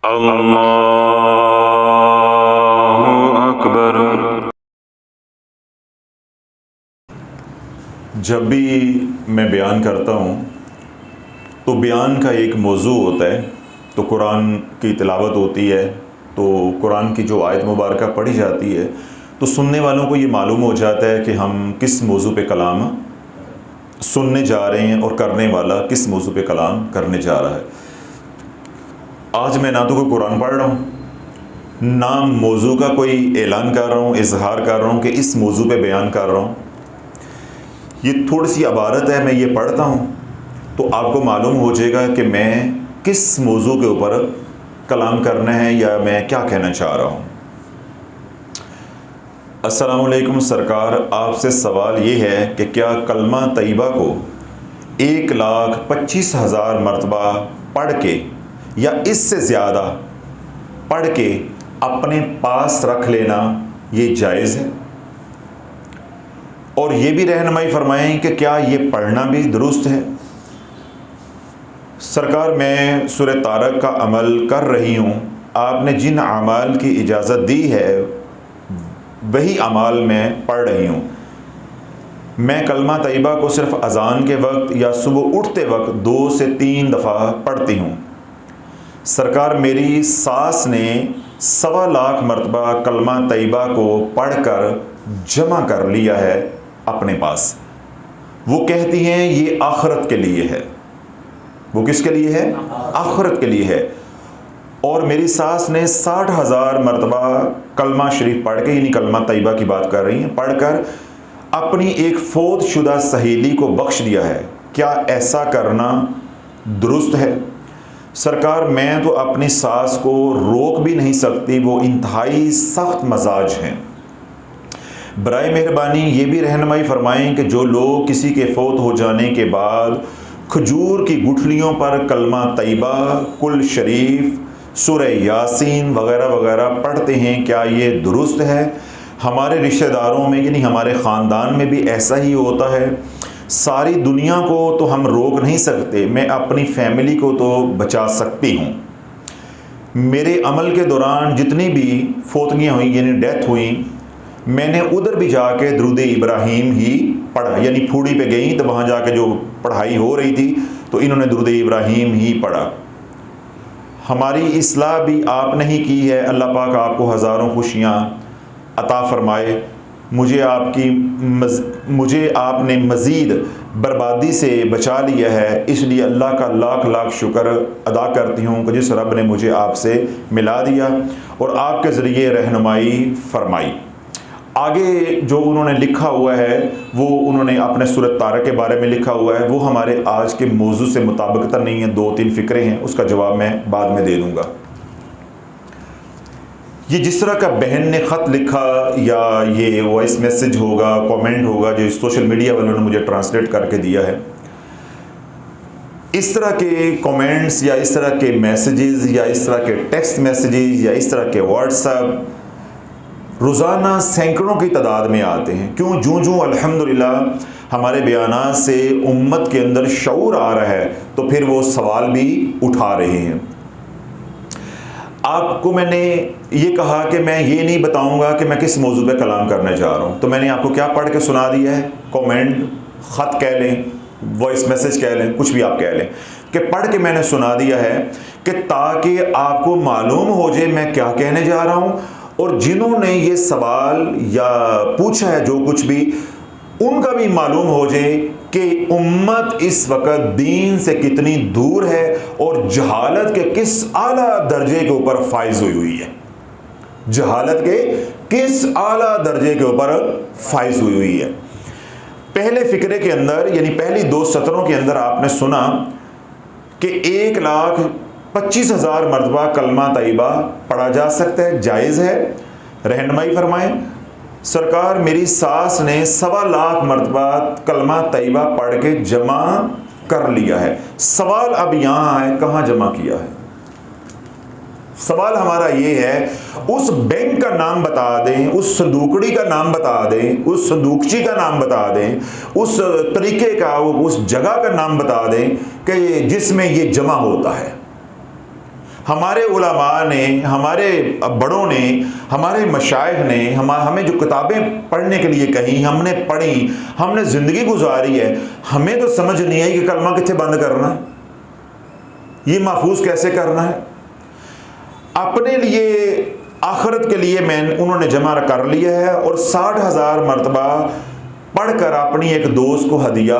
अल्लाहु अकबर। जब भी मैं बयान करता हूँ तो बयान का एक मौजू होता है। तो कुरान की तिलावत होती है, तो कुरान की जो आयत मुबारक पढ़ी जाती है तो सुनने वालों को ये मालूम हो जाता है कि हम किस मौजू पे कलाम सुनने जा रहे हैं और करने वाला किस मौजू पे कलाम करने जा रहा है। आज मैं ना तो कोई कुरान पढ़ रहा हूँ, ना मौजू का कोई ऐलान कर रहा हूँ, इजहार कर रहा हूँ कि इस मौजू पे बयान कर रहा हूँ। ये थोड़ी सी इबारत है, मैं ये पढ़ता हूँ तो आपको मालूम हो जाएगा कि मैं किस मौजू के ऊपर कलाम करना है या मैं क्या कहना चाह रहा हूँ। अस्सलामुअलैकुम सरकार, आपसे सवाल ये है कि क्या कलमा तैयबा को 1,25,000 मरतबा पढ़ के या इससे ज़्यादा पढ़ के अपने पास रख लेना ये जायज़ है? और ये भी रहनुमाई फरमाएं कि क्या ये पढ़ना भी दुरुस्त है? सरकार, मैं सूरह तारक का अमल कर रही हूँ। आपने जिन अमाल की इजाज़त दी है वही अमाल मैं पढ़ रही हूँ। मैं कलमा तैयबा को सिर्फ अज़ान के वक्त या सुबह उठते वक्त 2 से 3 दफ़ा पढ़ती हूँ। सरकार, मेरी सास ने 1.25 लाख मरतबा कलमा तैयबा को पढ़कर जमा कर लिया है अपने पास। वो कहती हैं ये आखिरत के लिए है। वो किसके लिए है? आखिरत के लिए है। और मेरी सास ने 60,000 मरतबा कलमा शरीफ पढ़ के, यानी कलमा तैयबा की बात कर रही हैं, पढ़कर अपनी एक फौत शुदा सहेली को बख्श दिया है। क्या ऐसा करना दुरुस्त है? सरकार, मैं तो अपनी सास को रोक भी नहीं सकती, वो इंतहाई सख्त मजाज हैं। बराए मेहरबानी ये भी रहनुमाई फरमाएं कि जो लोग किसी के फौत हो जाने के बाद खजूर की गुठलियों पर कलमा तैयबा, कुल शरीफ, सूरह यासीन वगैरह वगैरह पढ़ते हैं, क्या ये दुरुस्त है? हमारे रिश्तेदारों में यानी हमारे ख़ानदान में भी ऐसा ही होता है। सारी दुनिया को तो हम रोक नहीं सकते, मैं अपनी फैमिली को तो बचा सकती हूँ। मेरे अमल के दौरान जितनी भी फोतगियाँ हुई यानी डेथ हुई, मैंने उधर भी जाके दुरूद इब्राहीम ही पढ़ा। यानी फूडी पे गई तो वहाँ जाके जो पढ़ाई हो रही थी तो इन्होंने दुरूद इब्राहीम ही पढ़ा। हमारी इस्लाह भी आपने ही की है। अल्लाह पाक आपको हज़ारों खुशियाँ अता फरमाए। मुझे आपने मज़ीद बर्बादी से बचा लिया है, इसलिए अल्लाह का लाख लाख शुक्र अदा करती हूँ कि जिस रब ने मुझे आपसे मिला दिया और आपके ज़रिए रहनुमाई फरमाई। आगे जो उन्होंने लिखा हुआ है वो उन्होंने अपने सूरत तारक के बारे में लिखा हुआ है, वो हमारे आज के मौजू से मुताबिकता नहीं है। 2-3 फ़िक्रे हैं, उसका जवाब मैं बाद में दे दूँगा। ये जिस तरह का बहन ने ख़त लिखा या ये वॉइस मैसेज होगा, कमेंट होगा जो सोशल मीडिया वालों ने मुझे ट्रांसलेट करके दिया है, इस तरह के कमेंट्स या इस तरह के मैसेजेस या इस तरह के टेक्स्ट मैसेजेस या इस तरह के व्हाट्सएप रोज़ाना सैकड़ों की तादाद में आते हैं। क्यों? जूँ अल्हम्दुलिल्लाह हमारे बयानात से उम्मत के अंदर शऊर आ रहा है तो फिर वो सवाल भी उठा रहे हैं। आपको मैंने ये कहा कि मैं ये नहीं बताऊंगा कि मैं किस मौजू पे कलाम करने जा रहा हूँ, तो मैंने आपको क्या पढ़ के सुना दिया है? कमेंट, ख़त कह लें, वॉइस मैसेज कह लें, कुछ भी आप कह लें, कि पढ़ के मैंने सुना दिया है कि ताकि आपको मालूम हो जाए मैं क्या कहने जा रहा हूँ। और जिन्होंने ये सवाल या पूछा है जो कुछ भी, उनका भी मालूम हो जाए कि उम्मत इस वक्त दीन से कितनी दूर है और जहालत के किस आला दर्जे के ऊपर फाइज हुई है। जहालत के किस आला दर्जे के ऊपर फाइज हुई है। पहले फ़िक्रे के अंदर यानी पहली 2 सत्रों के अंदर आपने सुना कि 1,25,000 मरतबा कलमा तैयबा पढ़ा जा सकता है, जायज़ है। रहनुमाई फरमाएं। सरकार, मेरी सास ने 1.25 लाख मरतबा कलमा तैयबा पढ़ के जमा कर लिया है। सवाल अब यहाँ है, कहाँ जमा किया है? सवाल हमारा ये है, उस बैंक का नाम बता दें, उस संदूकड़ी का नाम बता दें, उस संदूकची का नाम बता दें, उस तरीके का, उस जगह का नाम बता दें कि जिसमें ये जमा होता है। हमारे उलमा ने, हमारे बड़ों ने, हमारे मशाइख ने हमें जो किताबें पढ़ने के लिए कही, हमने पढ़ी, हमने ज़िंदगी गुजारी है, हमें तो समझ नहीं आई कि कलमा कितने बंद करना है, ये महफूज कैसे करना है। अपने लिए, आखिरत के लिए उन्होंने जमा कर लिया है और 60,000 मरतबा पढ़कर अपनी एक दोस्त को हदिया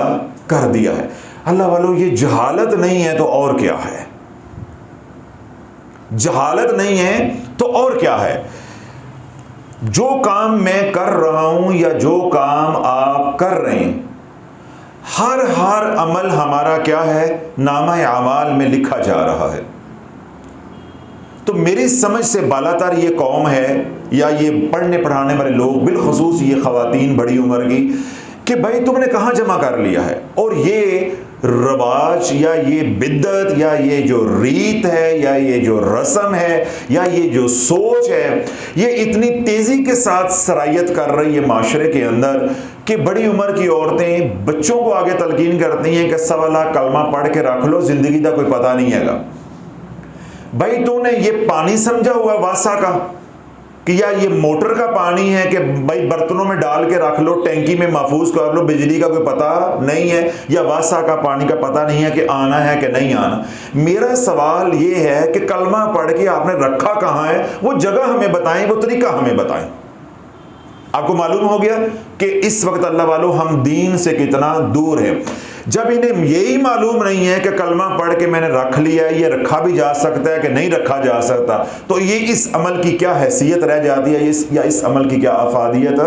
कर दिया है। अल्लाह वालों, ये जहालत नहीं है तो और क्या है? जहालत नहीं है तो और क्या है? जो काम मैं कर रहा हूं या जो काम आप कर रहे हैं, हर अमल हमारा क्या है? नामा अमाल में लिखा जा रहा है। तो मेरी समझ से बालातर ये कौम है या ये पढ़ने पढ़ाने वाले लोग, बिलखसूस ये ख़वातीन बड़ी उम्र की, कि भाई तुमने कहाँ जमा कर लिया है। और ये रवाज या ये बिद्दत या ये जो रीत है या ये जो रस्म है या ये जो सोच है, ये इतनी तेज़ी के साथ सरायत कर रही है माशरे के अंदर कि बड़ी उम्र की औरतें बच्चों को आगे तलकीन करती हैं कि सवाला कलमा पढ़ के रख लो, ज़िंदगी का कोई पता नहीं हैगा। भाई तूने ये पानी समझा हुआ वासा का कि या ये मोटर का पानी है कि भाई बर्तनों में डाल के रख लो, टैंकी में महफूज कर लो, बिजली का कोई पता नहीं है, या वासा का पानी का पता नहीं है कि आना है कि नहीं आना। मेरा सवाल ये है कि कलमा पढ़ के आपने रखा कहाँ है, वो जगह हमें बताएं, वो तरीका हमें बताएं। आपको मालूम हो गया कि इस वक्त अल्लाह वालों हम दीन से कितना दूर है। जब इन्हें यही मालूम नहीं है कि कलमा पढ़ के मैंने रख लिया है, ये रखा भी जा सकता है कि नहीं रखा जा सकता, तो ये इस अमल की क्या हैसियत रह जाती है या इस अमल की क्या अफादियत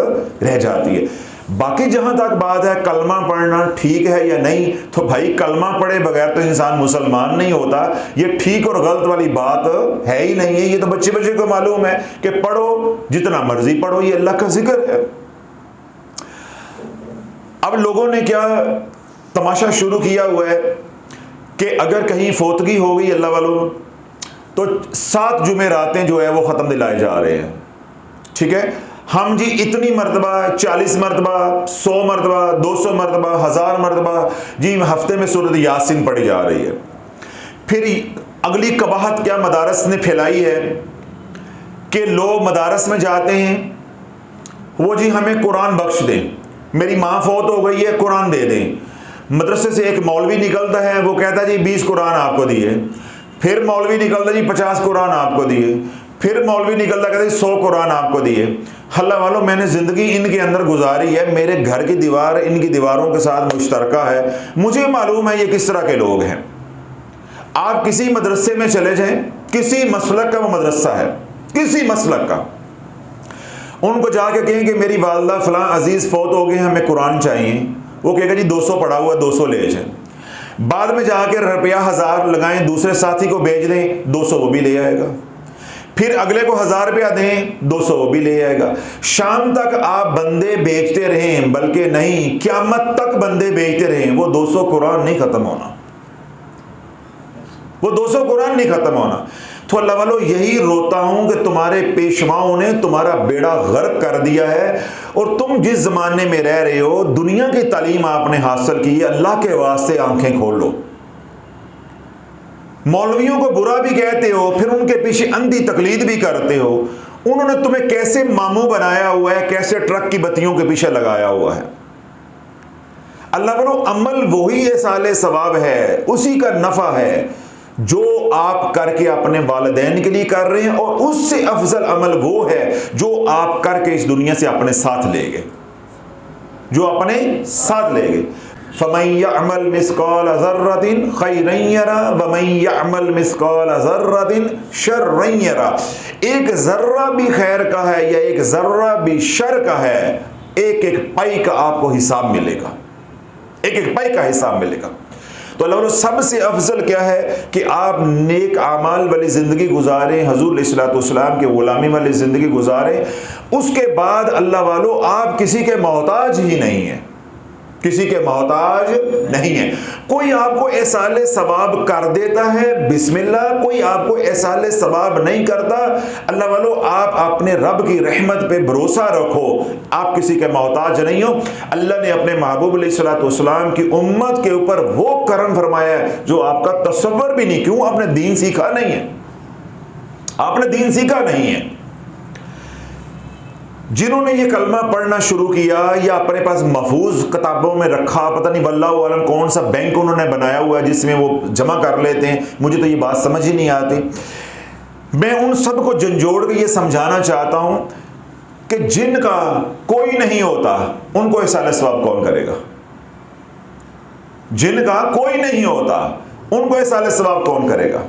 रह जाती है। बाकी जहां तक बात है कलमा पढ़ना ठीक है या नहीं, तो भाई कलमा पढ़े बगैर तो इंसान मुसलमान नहीं होता। ये ठीक और गलत वाली बात है ही नहीं है। ये तो बच्चे बच्चे को मालूम है कि पढ़ो, जितना मर्जी पढ़ो, ये अल्लाह का जिक्र है। अब लोगों ने क्या तमाशा शुरू किया हुआ है कि अगर कहीं फोतगी हो गई अल्लाह वालों, तो 7 जुमेरातें जो है वो ख़त्म दिलाए जा रहे हैं। ठीक है, हम जी इतनी मरतबा, 40 मरतबा, 100 मरतबा, 200 मरतबा, 1000 मरतबा जी हफ्ते में सूरत यासीन पढ़ी जा रही है। फिर अगली कबाहत क्या मदारस ने फैलाई है कि लोग मदारस में जाते हैं, वो जी हमें कुरान बख्श दें, मेरी माँ फौत हो गई है कुरान दे दें। मदरसे से एक मौलवी निकलता है, वो कहता है जी 20 कुरान आपको दिए। फिर मौलवी निकलता जी 50 कुरान आपको दिए। फिर मौलवी निकलता कहता है 100 कुरान आपको दिए। अल्लाह वालों, मैंने ज़िंदगी इनके अंदर गुजारी है, मेरे घर की दीवार इनकी दीवारों के साथ मुश्तरका है, मुझे मालूम है ये किस तरह के लोग हैं। आप किसी मदरसे में चले जाएं, किसी मसलक का वो मदरसा है, किसी मसलक का, उनको जाके कहें कि मेरी वालदा फलां अजीज़ फौत हो गए, हमें कुरान चाहिए, वो कहेगा जी 200 पड़ा हुआ, 200 ले जाए। बाद में जाके रुपया 1000 लगाएं, दूसरे साथी को बेच दें, 200 वो भी ले आएगा। फिर अगले को 1000 रुपया दें, 200 वो भी ले आएगा। शाम तक आप बंदे बेचते रहें, बल्कि नहीं क़यामत तक बंदे बेचते रहें, वो 200 कुरान नहीं ख़त्म होना, वो 200 कुरान नहीं ख़त्म होना। तो अल्लाह वालों, यही रोता हूं कि तुम्हारे पेशवाओं ने तुम्हारा बेड़ा गर्क कर दिया है और तुम जिस ज़माने में रह रहे हो, दुनिया की तालीम आपने हासिल की है, अल्लाह के वास्ते आंखें खोल लो। मौलवियों को बुरा भी कहते हो, फिर उनके पीछे अंधी तकलीद भी करते हो। उन्होंने तुम्हें कैसे मामू बनाया हुआ है, कैसे ट्रक की बत्तियों के पीछे लगाया हुआ है। अल्लाह वालों, अमल वही एसाले सवाब है, उसी का नफ़ा है जो आप करके अपने वालिदैन के लिए कर रहे हैं, और उससे अफजल अमल वो है जो आप करके इस दुनिया से अपने साथ ले गए, जो अपने साथ ले गए। फमन यअमल मिस्काल ज़र्रतिन खैरन यरा वमन यअमल मिस्काल ज़र्रतिन शर्रन यरा। एक ज़र्रा भी खैर का है या एक ज़र्रा भी शर का है, एक एक पाई का आपको हिसाब मिलेगा, एक एक पाई का हिसाब मिलेगा। तो अल्लाह सबसे अफजल क्या है कि आप नेक आमाल वाली ज़िंदगी गुजारें, हजूर अलैहिस्सलाम के ग़ुलामी वाली ज़िंदगी गुजारें। उसके बाद अल्लाह वालों, आप किसी के मोहताज ही नहीं हैं, किसी के मोहताज नहीं है। कोई आपको एसाले सवाब कर देता है, बिस्मिल्लाह, कोई आपको एसाले सवाब नहीं करता। अल्लाह वालों, आप अपने रब की रहमत पे भरोसा रखो, आप किसी के मोहताज नहीं हो। अल्लाह ने अपने महबूब अलैहिस्सलाम की उम्मत के ऊपर वो करम फरमाया है जो आपका तसव्वुर भी नहीं, क्यों आपने दीन सीखा नहीं है। आपने दीन सीखा नहीं है। जिन्होंने ये कलमा पढ़ना शुरू किया या अपने पास महफूज किताबों में रखा, पता नहीं वल्लाहु आलम कौन सा बैंक उन्होंने बनाया हुआ है जिसमें वो जमा कर लेते हैं, मुझे तो ये बात समझ ही नहीं आती। मैं उन सब को झंझोड़ के ये समझाना चाहता हूं कि जिनका कोई नहीं होता उनको इसाले सवाब कौन करेगा? जिनका कोई नहीं होता उनको इसाले सवाब कौन करेगा?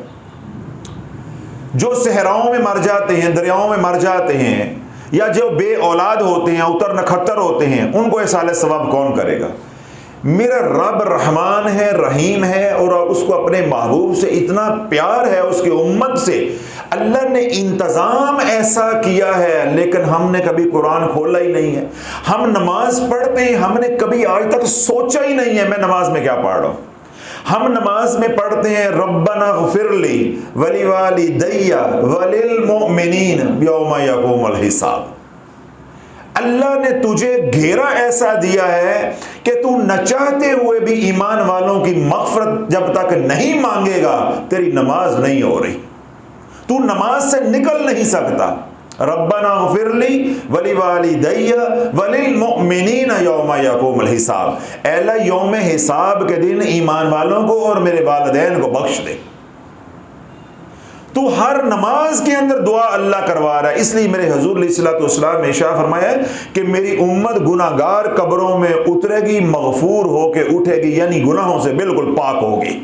जो सहराओं में मर जाते हैं, दरियाओं में मर जाते हैं, या जो बे औलाद होते हैं, उतर नखत्तर होते हैं, उनको इसाले सवाब कौन करेगा? मेरा रब रहमान है, रहीम है, और उसको अपने महबूब से इतना प्यार है, उसकी उम्मत से अल्लाह ने इंतज़ाम ऐसा किया है, लेकिन हमने कभी कुरान खोला ही नहीं है। हम नमाज पढ़ते हैं, हमने कभी आज तक सोचा ही नहीं है मैं नमाज में क्या पढ़ रहा हूँ। हम नमाज में पढ़ते हैं रब्बना ग़फ़िरली वलिवालिदैया वलिल मुमिनीन यौम यक़ूमुल हिसाब। अल्लाह ने तुझे घेरा ऐसा दिया है कि तू न चाहते हुए भी ईमान वालों की मग़फ़िरत जब तक नहीं मांगेगा, तेरी नमाज नहीं हो रही, तू नमाज से निकल नहीं सकता। रब्बना ग़फ़िरली वलिवालिदैया वलिल मुमिनीन यौम यक़ूमुल हिसाब। ऐला यौम हिसाब के दिन ईमान वालों को और मेरे वालिदैन को बख्श दे। तू हर नमाज के अंदर दुआ अल्लाह करवा रहा है। इसलिए मेरे हुज़ूर अलैहिस्सलाम ने इरशाद फरमाया कि मेरी उम्मत गुनाहगार कब्रों में उतरेगी, मग़फ़ूर होके उठेगी, यानी गुनाहों से बिल्कुल पाक होगी।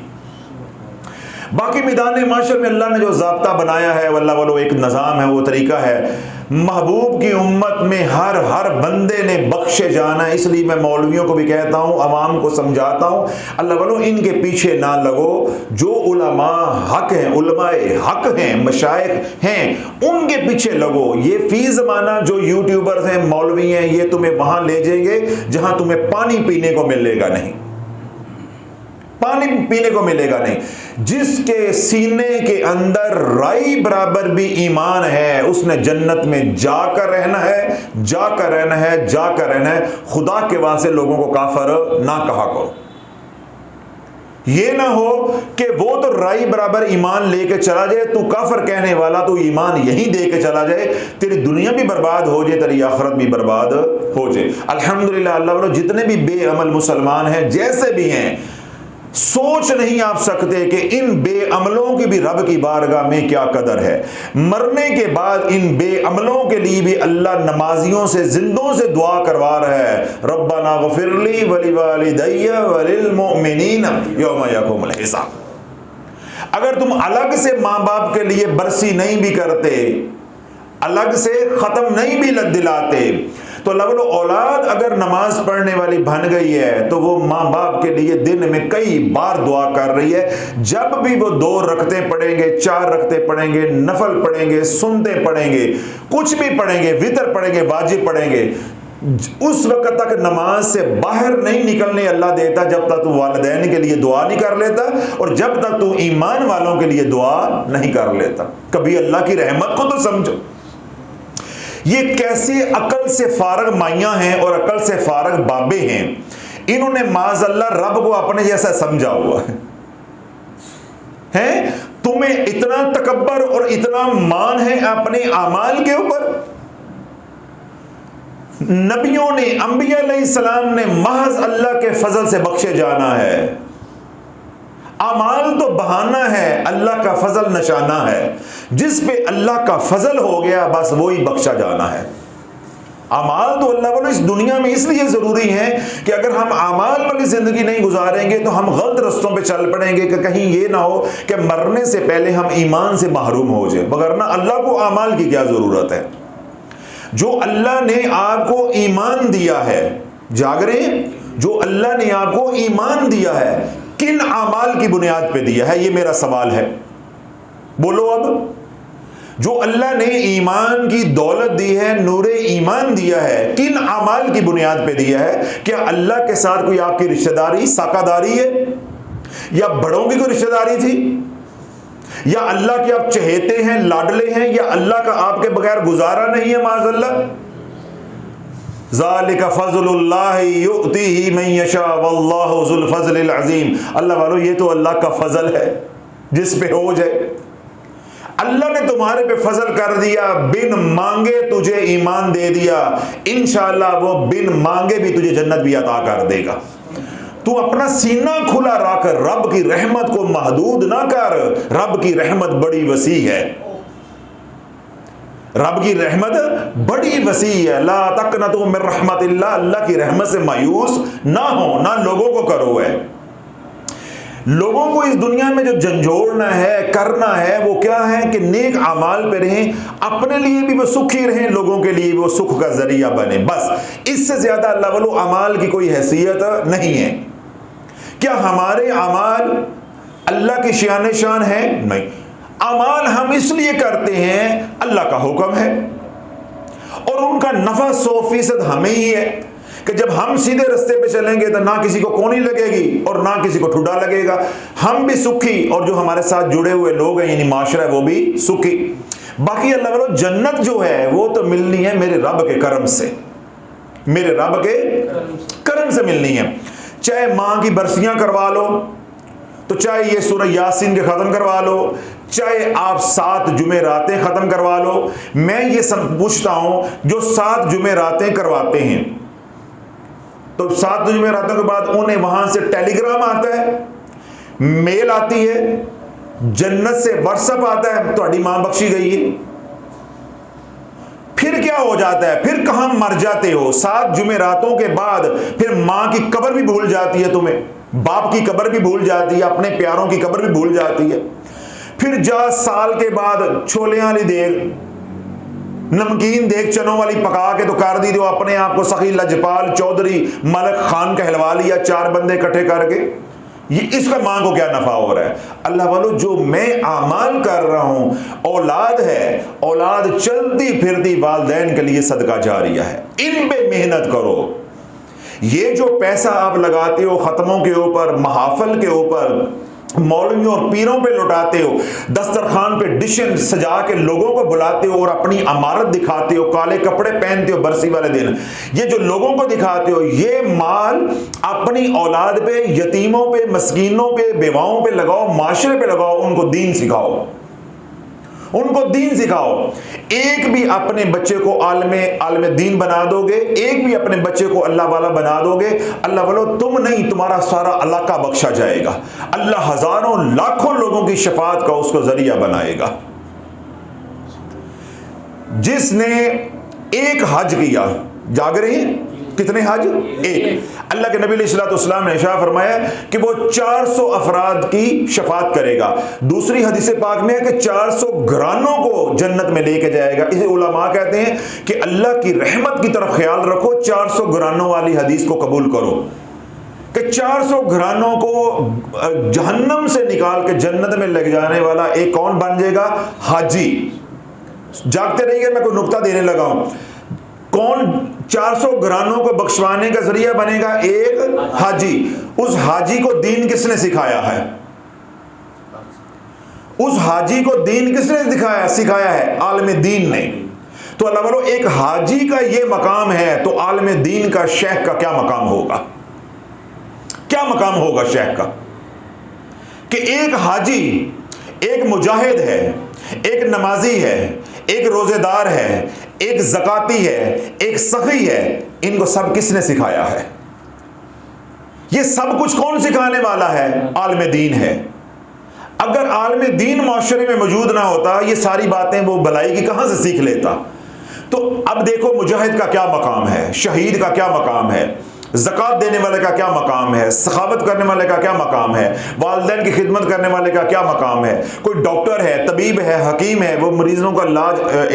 बाकी मैदान माशर में अल्लाह ने जो ज़ाब्ता बनाया है, वल्लाह वालो एक निज़ाम है, वो तरीका है। महबूब की उम्मत में हर बंदे ने बख्शे जाना है। इसलिए मैं मौलवियों को भी कहता हूँ, अवाम को समझाता हूँ, अल्लाह वालो इनके पीछे ना लगो। जो उलमा हक हैं, उलमाए हक हैं, मशाइख हैं, उनके पीछे लगो। ये फी ज़माना जो यूट्यूबर्स हैं, मौलवी हैं, ये तुम्हें वहाँ ले जाएंगे जहाँ तुम्हें पानी पीने को मिलेगा नहीं, पानी पीने को मिलेगा नहीं। जिसके सीने के अंदर राई बराबर भी ईमान है, उसने जन्नत में जाकर रहना है, जाकर रहना है, जाकर रहना है। खुदा के वास्ते लोगों को काफिर ना कहा करो। ये ना हो कि वो तो राई बराबर ईमान लेके चला जाए, तू काफिर कहने वाला, तू ईमान यही दे के चला जाए, तेरी दुनिया भी बर्बाद हो जाए, तेरी आखिरत भी बर्बाद हो जाए। अल्हम्दुलिल्लाह, अल्लाह वालों जितने भी बेअमल मुसलमान हैं, जैसे भी हैं, सोच नहीं आप सकते कि इन बेअमलों की भी रब की बारगाह में क्या कदर है। मरने के बाद इन बेअमलों के लिए भी अल्लाह नमाजियों से, जिंदों से दुआ करवा रहा है, रब्बना ग़फ़िरली वलिवालिदैया वलिल मुमिनीन यौम यक़ूमुल हिसाब। अगर तुम अलग से माँ बाप के लिए बरसी नहीं भी करते, अलग से ख़त्म नहीं भी दिलाते, तो लवलो औलाद अगर नमाज पढ़ने वाली बन गई है तो वो माँ बाप के लिए दिन में कई बार दुआ कर रही है। जब भी वो 2 रकते पढ़ेंगे, 4 रकते पढ़ेंगे, नफल पढ़ेंगे, सुन्नते पढ़ेंगे, कुछ भी पढ़ेंगे, वितर पढ़ेंगे, वाजिब पढ़ेंगे, उस वक्त तक नमाज से बाहर नहीं निकलने अल्लाह देता जब तक तू वालिदैन के लिए दुआ नहीं कर लेता, और जब तक तू ईमान वालों के लिए दुआ नहीं कर लेता। कभी अल्लाह की रहमत को तो समझो। ये कैसे अकल से फारग माइयां हैं और अकल से फारग बाबे हैं, इन्होंने माज़अल्लाह रब को अपने जैसा समझा हुआ है। तुम्हें इतना तकब्बर और इतना मान है अपने आमाल के ऊपर। नबियों ने, अंबिया अलैहिस्सलाम ने महज अल्लाह के फजल से बख्शे जाना है। अमाल तो बहाना है, अल्लाह का फजल निशाना है। जिस पे अल्लाह का फजल हो गया बस वो ही बख्शा जाना है। अमाल तो अल्लाह वालों इस दुनिया में इसलिए ज़रूरी है कि अगर हम अमाल वाली ज़िंदगी नहीं गुजारेंगे तो हम गलत रस्तों पे चल पड़ेंगे कि कहीं ये ना हो कि मरने से पहले हम ईमान से महरूम हो जाए। वगरना अल्लाह को अमाल की क्या ज़रूरत है? जो अल्लाह ने आपको ईमान दिया है, जाग रहे हैं, जो अल्लाह ने आपको ईमान दिया है, किन अमाल की बुनियाद पे दिया है? ये मेरा सवाल है, बोलो। अब जो अल्लाह ने ईमान की दौलत दी है, नूरे ईमान दिया है, किन अमाल की बुनियाद पे दिया है? क्या अल्लाह के साथ कोई आपकी रिश्तेदारी, साकादारी है, या बड़ों की कोई रिश्तेदारी थी, या अल्लाह के आप चहेते हैं, लाडले हैं, या अल्लाह का आपके बगैर गुजारा नहीं है? माज़अल्लाह। ज़ालिका फ़ज़्लुल्लाहि युअतीही मन यशा वल्लाहु ज़ुल फ़ज़्लिल अज़ीम। अल्लाह वालों, ये तो अल्लाह का फजल है जिस पे हो जाए। अल्लाह ने तुम्हारे पे फजल कर दिया, बिन मांगे तुझे ईमान दे दिया, इंशाअल्लाह वो बिन मांगे भी तुझे जन्नत भी अता कर देगा। तू अपना सीना खुला रखकर रब की रहमत को महदूद ना कर, रब की रहमत बड़ी वसी है, रब की रहमत बड़ी वसी है। ला तक़नतू मिन रहमतिल्लाह, अल्लाह की रहमत से मायूस ना हो, ना लोगों को करो है। लोगों को इस दुनिया में जो झंझोड़ना है, करना है, वो क्या है कि नेक अमाल पे रहें, अपने लिए भी वो सुखी रहें, लोगों के लिए भी वो सुख का जरिया बने, बस। इससे ज्यादा अल्लाह वालों अमाल की कोई हैसियत नहीं है। क्या हमारे अमाल अल्लाह की शान शान है? नहीं। अमाल हम इसलिए करते हैं, अल्लाह का हुक्म है, और उनका नफा 100% हमें ही है कि जब हम सीधे रास्ते पे चलेंगे तो ना किसी को कोनी लगेगी और ना किसी को ठुडा लगेगा, हम भी सुखी और जो हमारे साथ जुड़े हुए लोग हैं यानी माशरा है वो भी सुखी। बाकी अल्लाह वालों जन्नत जो है वो तो मिलनी है मेरे रब के करम से, मेरे रब के करम से मिलनी है। चाहे माँ की बरसियां करवा लो, तो चाहे ये सूरह यासीन के ख़त्म करवा लो, चाहे आप 7 जुमेरातें ख़त्म करवा लो। मैं ये सब पूछता हूँ जो 7 जुमेरातें करवाते हैं, तो 7 जुमेरातों के बाद उन्हें वहाँ से टेलीग्राम आता है, मेल आती है, जन्नत से व्हाट्सएप आता है, तुम्हारी माँ बख्शी गई है। फिर क्या हो जाता है? फिर कहाँ मर जाते हो? 7 जुमेरातों के बाद फिर माँ की कब्र भी भूल जाती है तुम्हें, बाप की कब्र भी भूल जाती है, अपने प्यारों की कब्र भी भूल जाती है। फिर जा साल के बाद छोले वाली देग, नमकीन देग चनों वाली पका के तो कर दी, जो अपने आप को सखी लजपाल चौधरी मलक खान कहलवा लिया 4 बंदे इकट्ठे करके। ये इसका मां को क्या नफा हो रहा है? अल्लाह वालों जो मैं आमाल कर रहा हूं, औलाद है, औलाद चलती फिरती वालिदैन के लिए सदका जारिया है, इन पे मेहनत करो। ये जो पैसा आप लगाते हो खत्मों के ऊपर, महाफल के ऊपर, मौलवियों और पीरों पे लुटाते हो, दस्तरखान पे डिशें सजा के लोगों को बुलाते हो और अपनी अमारत दिखाते हो, काले कपड़े पहनते हो बरसी वाले दिन, ये जो लोगों को दिखाते हो, ये माल अपनी औलाद पे, यतीमों पे, मस्कीनों पे, बेवाओं पे लगाओ, माशरे पे लगाओ, उनको दीन सिखाओ, उनको दीन सिखाओ। एक भी अपने बच्चे को आलमे दीन बना दोगे, एक भी अपने बच्चे को अल्लाह वाला बना दोगे, अल्लाह वालों तुम नहीं तुम्हारा सारा इलाका बख्शा जाएगा। अल्लाह हजारों लाखों लोगों की शफात का उसको जरिया बनाएगा। जिसने एक हज किया, जाग रही है कितने हज? एक। अल्लाह के नबी अलैहिस्सलाम ने इरशाद फरमाया कि वो 400 अफराद की शफात करेगा। दूसरी हदीस पाक में है कि 400 घरानों को जन्नत में लेके जाएगा। इसे उलमा कहते हैं कि अल्लाह की रहमत की तरफ ख्याल रखो, 400 घरानों वाली हदीस को कबूल करो कि 400 घरानों को जहन्नम से निकाल के जन्नत में ले जाने वाला एक कौन बन जाएगा? हाजी। जागते रहिए, मैं कोई नुक्ता देने लगा हूं। कौन 400 घरानों को बख्शवाने का जरिया बनेगा? एक हाजी। उस हाजी को दीन किसने सिखाया है? उस हाजी को दीन किसने सिखाया है? आलिम दीन ने। तो अल्लाह वालों एक हाजी का ये मकाम है, तो आलिम दीन का, शेख का क्या मकाम होगा? क्या मकाम होगा शेख का? कि एक हाजी, एक मुजाहिद है, एक नमाजी है, एक रोजेदार है, एक ज़काती है, एक सखी है, इनको सब किसने सिखाया है? ये सब कुछ कौन सिखाने वाला है? आलिम दीन है। अगर आलिम दीन माशरे में मौजूद ना होता, ये सारी बातें वो भलाई की कहां से सीख लेता? तो अब देखो मुजाहिद का क्या मकाम है, शहीद का क्या मकाम है, ज़कात देने वाले का क्या मकाम है, सखावत करने वाले का क्या मकाम है, वालिदैन की खिदमत करने वाले का क्या मकाम है, कोई डॉक्टर है, तबीब है, हकीम है, वो मरीजों का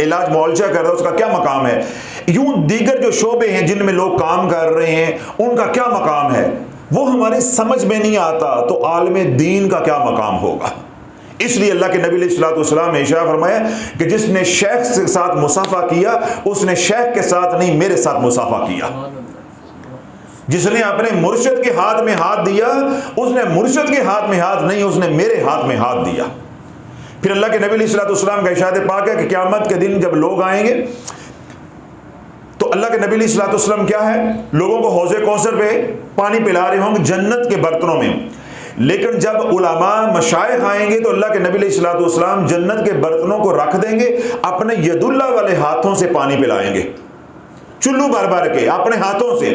इलाज मुआवजा कर रहा है, उसका क्या मकाम है। यूं दीगर जो शोबे हैं जिनमें लोग काम कर रहे हैं, उनका क्या मकाम है, वो हमारे समझ में नहीं आता। तो आलिम दीन का क्या मकाम होगा? इसलिए अल्लाह के नबी अलैहिस्सलाम ने इरशाद फरमाया कि जिसने शेख के साथ मुसाफा किया, उसने शेख के साथ नहीं मेरे साथ मुसाफा किया। जिसने अपने मुर्शिद के हाथ में हाथ दिया, उसने मुर्शिद के हाथ में हाथ नहीं, उसने मेरे हाथ में हाथ दिया। फिर अल्लाह के नबी अलैहिस्सलाम का इरशाद पाक है कि क़यामत के दिन जब लोग आएंगे तो अल्लाह के नबी अलैहिस्सलाम क्या है, लोगों को हौज़े कौसर पे पानी पिला रहे होंगे जन्नत के बर्तनों में। लेकिन जब उलमा मशाइख आएंगे तो अल्लाह के नबी अलैहिस्सलातु वस्सलाम जन्नत के बर्तनों को रख देंगे, अपने यदुल्ला वाले हाथों से पानी पिलाएंगे, चुल्लू भर भर के अपने हाथों से।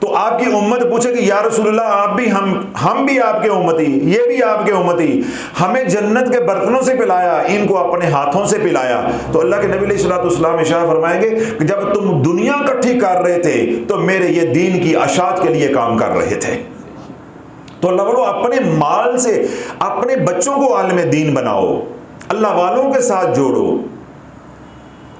तो आपकी उम्मत पूछेगी या रसूलुल्लाह आप भी हम भी आपके उम्मती, ये भी आपके उम्मती, हमें जन्नत के बर्तनों से पिलाया, इनको अपने हाथों से पिलाया। तो अल्लाह के नबी अलैहिस्सलातु वस्सलाम इरशाद फरमाएंगे कि जब तुम दुनिया इकट्ठी कर रहे थे तो मेरे ये दीन की अशात के लिए काम कर रहे थे। तो अल्लाह वालों, अपने माल से अपने बच्चों को आलिम दीन बनाओ, अल्लाह वालों के साथ जोड़ो,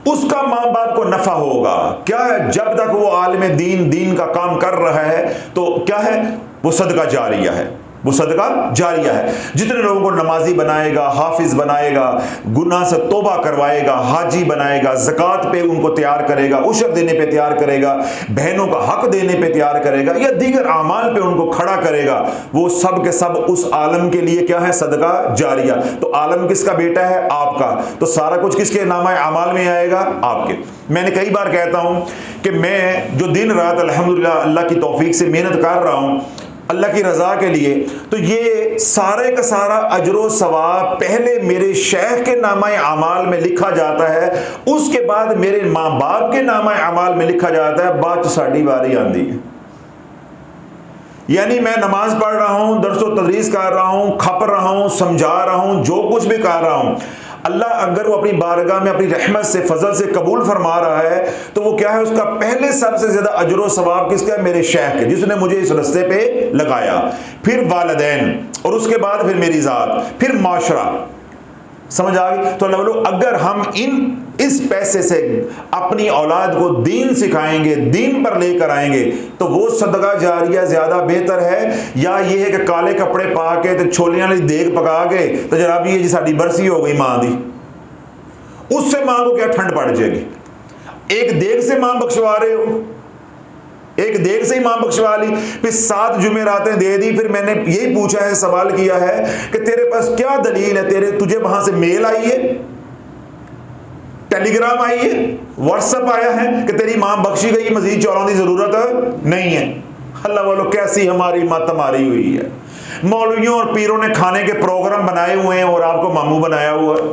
उसका माँ बाप को नफा होगा। क्या है, जब तक वो आलिम दीन का काम कर रहा है तो क्या है, वो सदका जारिया है, वो सदका जारिया है। जितने लोगों को नमाजी बनाएगा, हाफिज बनाएगा, गुनाह से तौबा करवाएगा, हाजी बनाएगा, ज़कात पे उनको तैयार करेगा, उशर देने पे तैयार करेगा, बहनों का हक देने पे तैयार करेगा, या दीगर आमाल पे उनको खड़ा करेगा, वो सब के सब उस आलम के लिए क्या है, सदका जारिया। तो आलम किसका बेटा है, आपका, तो सारा कुछ किसके नामा अमाल में आएगा, आपके। मैंने कई बार कहता हूं कि मैं जो दिन रात अल्हम्दुलिल्लाह अल्लाह की तौफीक से मेहनत कर रहा हूं अल्लाह की रज़ा के लिए, तो ये सारे का सारा अजरो सवाब पहले मेरे शेख के नामा अमाल में लिखा जाता है, उसके बाद मेरे माँ बाप के नामा अमाल में लिखा जाता है, बाद साड़ी बारी आती है। यानी मैं नमाज पढ़ रहा हूँ, दरसो तदरीस कर रहा हूँ, खप रहा हूँ, समझा रहा हूँ, जो कुछ भी कर रहा हूँ, अल्लाह अगर वो अपनी बारगाह में अपनी रहमत से, फजल से कबूल फरमा रहा है तो वो क्या है, उसका पहले सबसे ज्यादा अजर सवाब किसका है, मेरे शेख के, जिसने मुझे इस रास्ते पे लगाया, फिर वालिदैन, और उसके बाद फिर मेरी जात, फिर माशरा। समझ आ गई? तो अल्लाह वालों, अगर हम इस पैसे से अपनी औलाद को दीन सिखाएंगे, दीन पर लेकर आएंगे, तो वो सदका जारिया ज्यादा बेहतर है, या ये है कि काले कपड़े पा के तो छोलियां वाली देग पका के तो जनाब ये जी साड़ी बरसी हो गई मां दी, उससे मां को क्या ठंड पड़ जाएगी। एक देग से मां बख्शवा रहे हो, एक देग से ही मां बख्शवा ली, फिर 7 जुमेरातें दे दी। फिर मैंने यही पूछा है, सवाल किया है कि तेरे पास क्या दलील है, तुझे वहां से मेल आई है, टेलीग्राम आई है, व्हाट्सएप आया है कि तेरी मां बख्शी गई, मजीद चौरों की जरूरत नहीं है। अल्लाह वालों, कैसी हमारी मत मारी हुई है। मौलवियों और पीरों ने खाने के प्रोग्राम बनाए हुए हैं और आपको मामू बनाया हुआ है।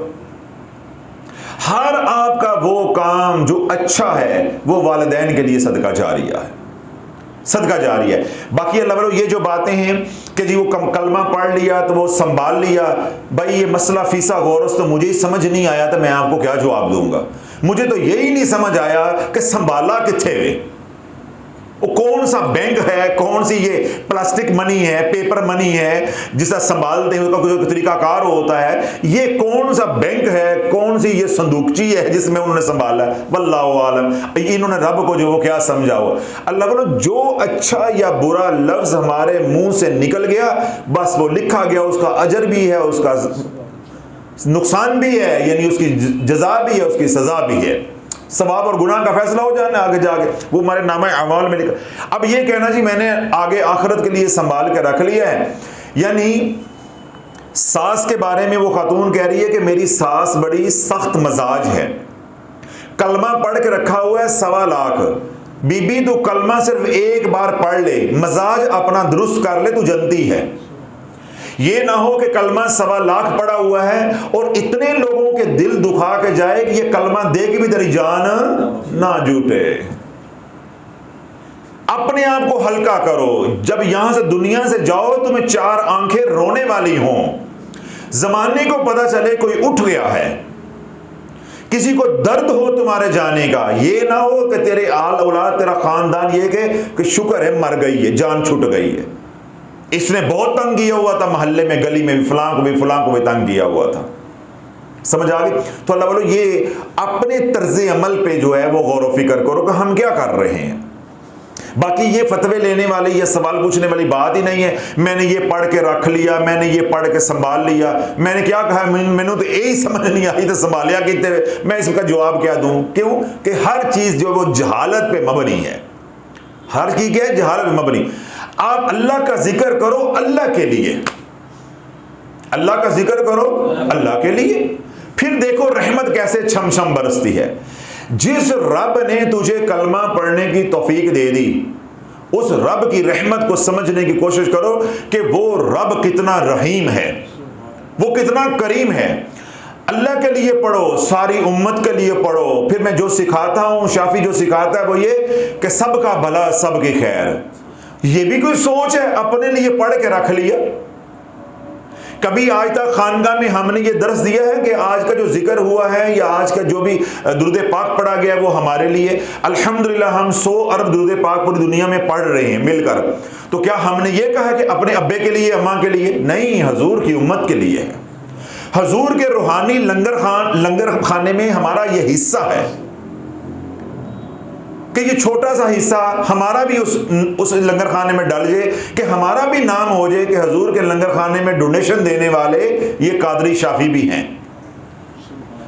हर आपका वो काम जो अच्छा है वो वालिदैन के लिए सदका जारिया है, सदका जारी है। बाकी अल्लाह वालों, ये जो बातें हैं कि जी वो कलमा पढ़ लिया तो वो संभाल लिया, भाई ये मसला फीसा गौरस तो मुझे ही समझ नहीं आया, तो मैं आपको क्या जवाब दूंगा। मुझे तो यही नहीं समझ आया कि संभाला किथे वे, वो कौन सा बैंक है, कौन सी ये प्लास्टिक मनी है, पेपर मनी है जिसका संभालते हैं उसका कुछ तरीकाकार होता है, ये कौन सा बैंक है, कौन सी ये संदूकची है जिसमें उन्होंने संभाला है, वल्लाहु आलम। इन्होंने रब को जो वो क्या समझा हो। अल्लाह बोलो, जो अच्छा या बुरा लफ्ज हमारे मुंह से निकल गया बस वो लिखा गया, उसका अजर भी है, उसका नुकसान भी है, यानी उसकी जजा भी है, उसकी सजा भी है, सवाब और गुनाह का फैसला हो जाना आगे जाके, वो हमारे नामा अमाल में लिखा। अब ये कहना जी मैंने आगे आखिरत के लिए संभाल के रख लिया है, यानी सास के बारे में वो खातून कह रही है कि मेरी सास बड़ी सख्त मजाज है, कलमा पढ़ के रखा हुआ है 1.25 लाख, बीबी तो कलमा सिर्फ एक बार पढ़ ले, मजाज अपना दुरुस्त कर ले, तू जनती है। ये ना हो कि कलमा 1.25 लाख पड़ा हुआ है और इतने लोगों के दिल दुखा के जाए कि ये कलमा दे के भी तेरी जान ना जुटे। अपने आप को हल्का करो, जब यहां से दुनिया से जाओ तुम्हें 4 आंखें रोने वाली हों, जमाने को पता चले कोई उठ गया है, किसी को दर्द हो तुम्हारे जाने का, ये ना हो कि तेरे आल औलाद तेरा खानदान ये कि शुक्र है मर गई है, जान छूट गई है, इसने बहुत तंग किया हुआ था मोहल्ले में, गली में भी फलां को भी तंग किया हुआ था। समझ आ गई? तो अल्लाह बोलो, ये अपने तर्ज अमल पे जो है वो गौर व फिक्र करो कि हम क्या कर रहे हैं। बाकी ये फतवे लेने वाली या सवाल पूछने वाली बात ही नहीं है, मैंने ये पढ़ के रख लिया, मैंने ये पढ़ के संभाल लिया, मैंने क्या कहा, मैंने तो यही समझ नहीं आई तो संभालिया कितने, मैं इसका जवाब क्या दूं। क्यों कि हर चीज जो वो जहालत पे मबनी है, हर चीज क्या है, जहालत पे मबनी। आप अल्लाह का जिक्र करो अल्लाह के लिए, अल्लाह का जिक्र करो अल्लाह के लिए, फिर देखो रहमत कैसे छमछम बरसती है। जिस रब ने तुझे कलमा पढ़ने की तौफीक दे दी उस रब की रहमत को समझने की कोशिश करो कि वो रब कितना रहीम है, वो कितना करीम है। अल्लाह के लिए पढ़ो, सारी उम्मत के लिए पढ़ो। फिर मैं जो सिखाता हूं, शाफी जो सिखाता है वो ये कि सबका भला सबकी खैर। ये भी कोई सोच है, अपने लिए पढ़ के रख लिया। कभी आज तक खानगा में हमने ये दर्स दिया है कि आज का जो जिक्र हुआ है या आज का जो भी दुरूद पाक पढ़ा गया वो हमारे लिए? अल्हम्दुलिल्लाह हम 100 अरब दुरूद पाक पूरी दुनिया में पढ़ रहे हैं मिलकर। तो क्या हमने ये कहा कि अपने अब्बे के लिए, अम्मा के लिए? नहीं, हजूर की उम्मत के लिए है। हजूर के रूहानी लंगर खाने में हमारा ये हिस्सा है कि ये छोटा सा हिस्सा हमारा भी उस लंगर खाने में डाल जाए, कि हमारा भी नाम हो जाए कि हजूर के लंगर खाने में डोनेशन देने वाले ये कादरी शाफी भी हैं।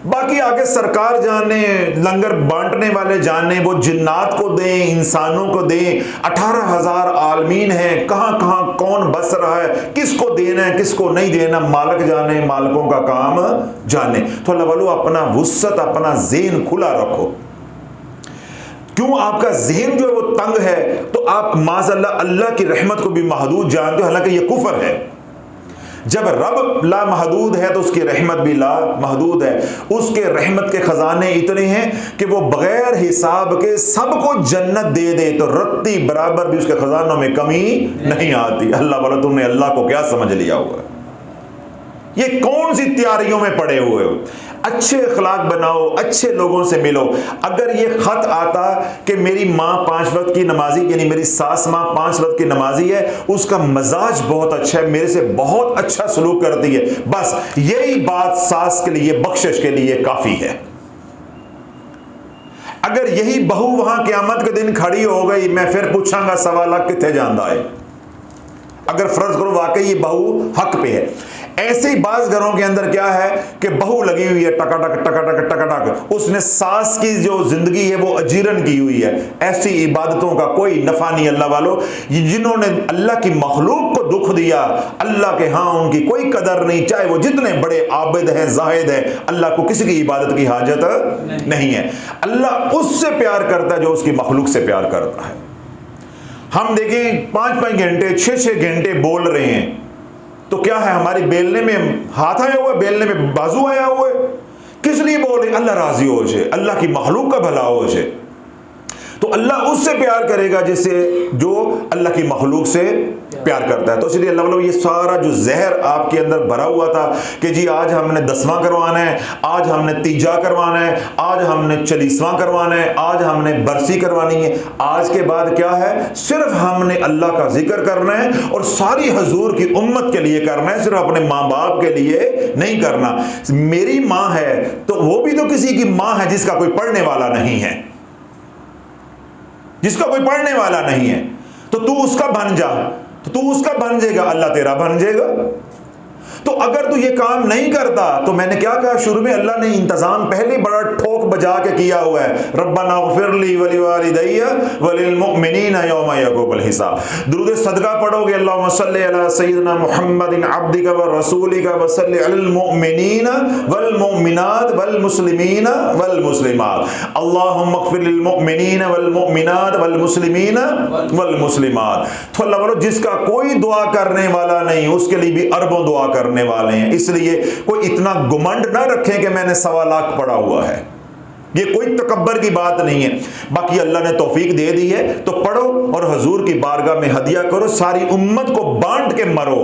बाकी आगे सरकार जाने, लंगर बांटने वाले जाने, वो जिन्नात को दें, इंसानों को दें। 18,000 आलमीन हैं, कहाँ कहाँ कौन बस रहा है, किसको देना है किसको नहीं देना, मालिक जाने, मालिकों का काम जाने। तो अल्लाह वालों अपना वुस्सत, अपना ज़हन खुला रखो। क्यों आपका ज़हन जो है वो तंग है तो आप माज़अल्लाह अल्लाह की रहमत को भी महदूद जानते हो, हालांकि ये कुफर है। जब रब ला महदूद है तो उसकी रहमत भी ला महदूद है। उसके रहमत के खजाने इतने हैं कि वो बगैर हिसाब के सबको जन्नत दे दे तो रत्ती बराबर भी उसके खजानों में कमी नहीं आती। अल्लाह वाला, तुमने अल्लाह को क्या समझ लिया हुआ? ये कौन सी तैयारियों में पड़े हुए हो? अच्छे अखलाक बनाओ, अच्छे लोगों से मिलो। अगर ये खत आता कि मेरी माँ 5 वक्त की नमाजी, यानी मेरी सास माँ 5 वक्त की नमाजी है, उसका मजाज बहुत अच्छा है, मेरे से बहुत अच्छा सलूक करती है, बस यही बात सास के लिए, बख्शिश के लिए काफी है। अगर यही बहू वहां क़यामत के दिन खड़ी हो गई, मैं फिर पूछांगा 1.25 लाख कितने जांदा है। अगर फर्ज करो वाकई ये बहू हक पे है। ऐसे ही बाज घरों के अंदर क्या है कि बहू लगी हुई है टकाटक टकाटक टकाटक, उसने सास की जो जिंदगी है वो अजीरन की हुई है। ऐसी इबादतों का कोई नफा नहीं। अल्लाह वालों, जिन्होंने अल्लाह की मखलूक को दुख दिया, अल्लाह के हाँ उनकी कोई कदर नहीं, चाहे वो जितने बड़े आबिद हैं, जाहिद हैं, अल्लाह को किसी की इबादत की हाजत नहीं है। अल्लाह उससे प्यार करता है जो उसकी मखलूक से प्यार करता है। हम देखें 5-5 घंटे 6-6 घंटे बोल रहे हैं तो क्या है, हमारी बेलने में हाथ आया हुआ है, बेलने में बाजू आया हुआ है? किस लिए बोल रहे? अल्लाह राजी हो जाए, अल्लाह की मखलूक का भला हो जाए। तो अल्लाह उससे प्यार करेगा जिससे जो अल्लाह की मखलूक से प्यार करता है। तो इसलिए अल्लाह वालों, ये सारा जो जहर आपके अंदर भरा हुआ था कि जी आज हमने 10वां करवाना है, आज हमने तीजा करवाना है, आज हमने 40वां करवाना है, आज हमने बरसी करवानी है, आज के बाद क्या है, सिर्फ हमने अल्लाह का जिक्र करना है और सारी हजूर की उम्मत के लिए करना है, सिर्फ अपने माँ बाप के लिए नहीं करना। मेरी माँ है तो वो भी तो किसी की माँ है जिसका कोई पढ़ने वाला नहीं है, जिसका कोई पढ़ने वाला नहीं है, तो तू उसका बन जा, तो तू उसका बन जाएगा, अल्लाह तेरा बन जाएगा। तो अगर तू ये काम नहीं करता, तो मैंने क्या कहा शुरू में, अल्लाह ने इंतजाम पहले बड़ा ठोक बजा के किया हुआ है। रब्बना ग़फ़िरली वलिवालिदैया वलिलमुमिनीना यौम यक़ूमुल हिसाब। दुरूद सदका पढ़ोगे, अल्लाहुम्मा सल्लि अला सय्यिदिना मुहम्मदिन अब्दिका व रसूलिका व सल्लि अलल मुमिनीना वल मुमिनात वल मुस्लिमीना वल मुस्लिमात। अल्लाहुम्मा ग़फ़िर लिल मुमिनीना वल मुमिनात वल मुस्लिमीना वल मुस्लिमात। तो अल्लाह वालों, जिसका कोई दुआ करने वाला नहीं उसके लिए भी अरबों दुआ करने वाले हैं। इसलिए कोई इतना गुमंड ना रखें कि मैंने 1.25 लाख पढ़ा हुआ है, ये कोई तकब्बर की बात नहीं है। बाकी अल्लाह ने तौफीक दे दी है तो पढ़ो और हजूर की बारगाह में हदिया करो, सारी उम्मत को बांट के मरो।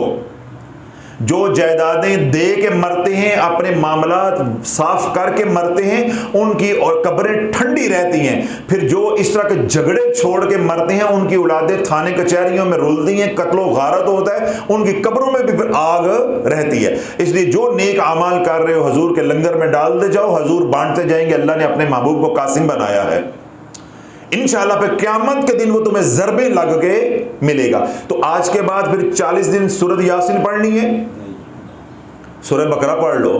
जो जायदादें दे के मरते हैं, अपने मामलात साफ करके मरते हैं, उनकी और कब्रें ठंडी रहती हैं। फिर जो इस तरह के झगड़े छोड़ के मरते हैं, उनकी औलादें थाने कचहरियों में रुलती हैं, कत्लो गारत होता है, उनकी कब्रों में भी फिर आग रहती है। इसलिए जो नेक अमाल कर रहे हो हजूर के लंगर में डाल दे जाओ, हजूर बांटते जाएंगे। अल्लाह ने अपने महबूब को कासिम बनाया है। इंशाअल्लाह पे क़यामत के दिन वो तुम्हें ज़रबे लग के मिलेगा। तो आज के बाद फिर 40 दिन सूरत यासीन पढ़नी है, सूरह बकरा पढ़ लो।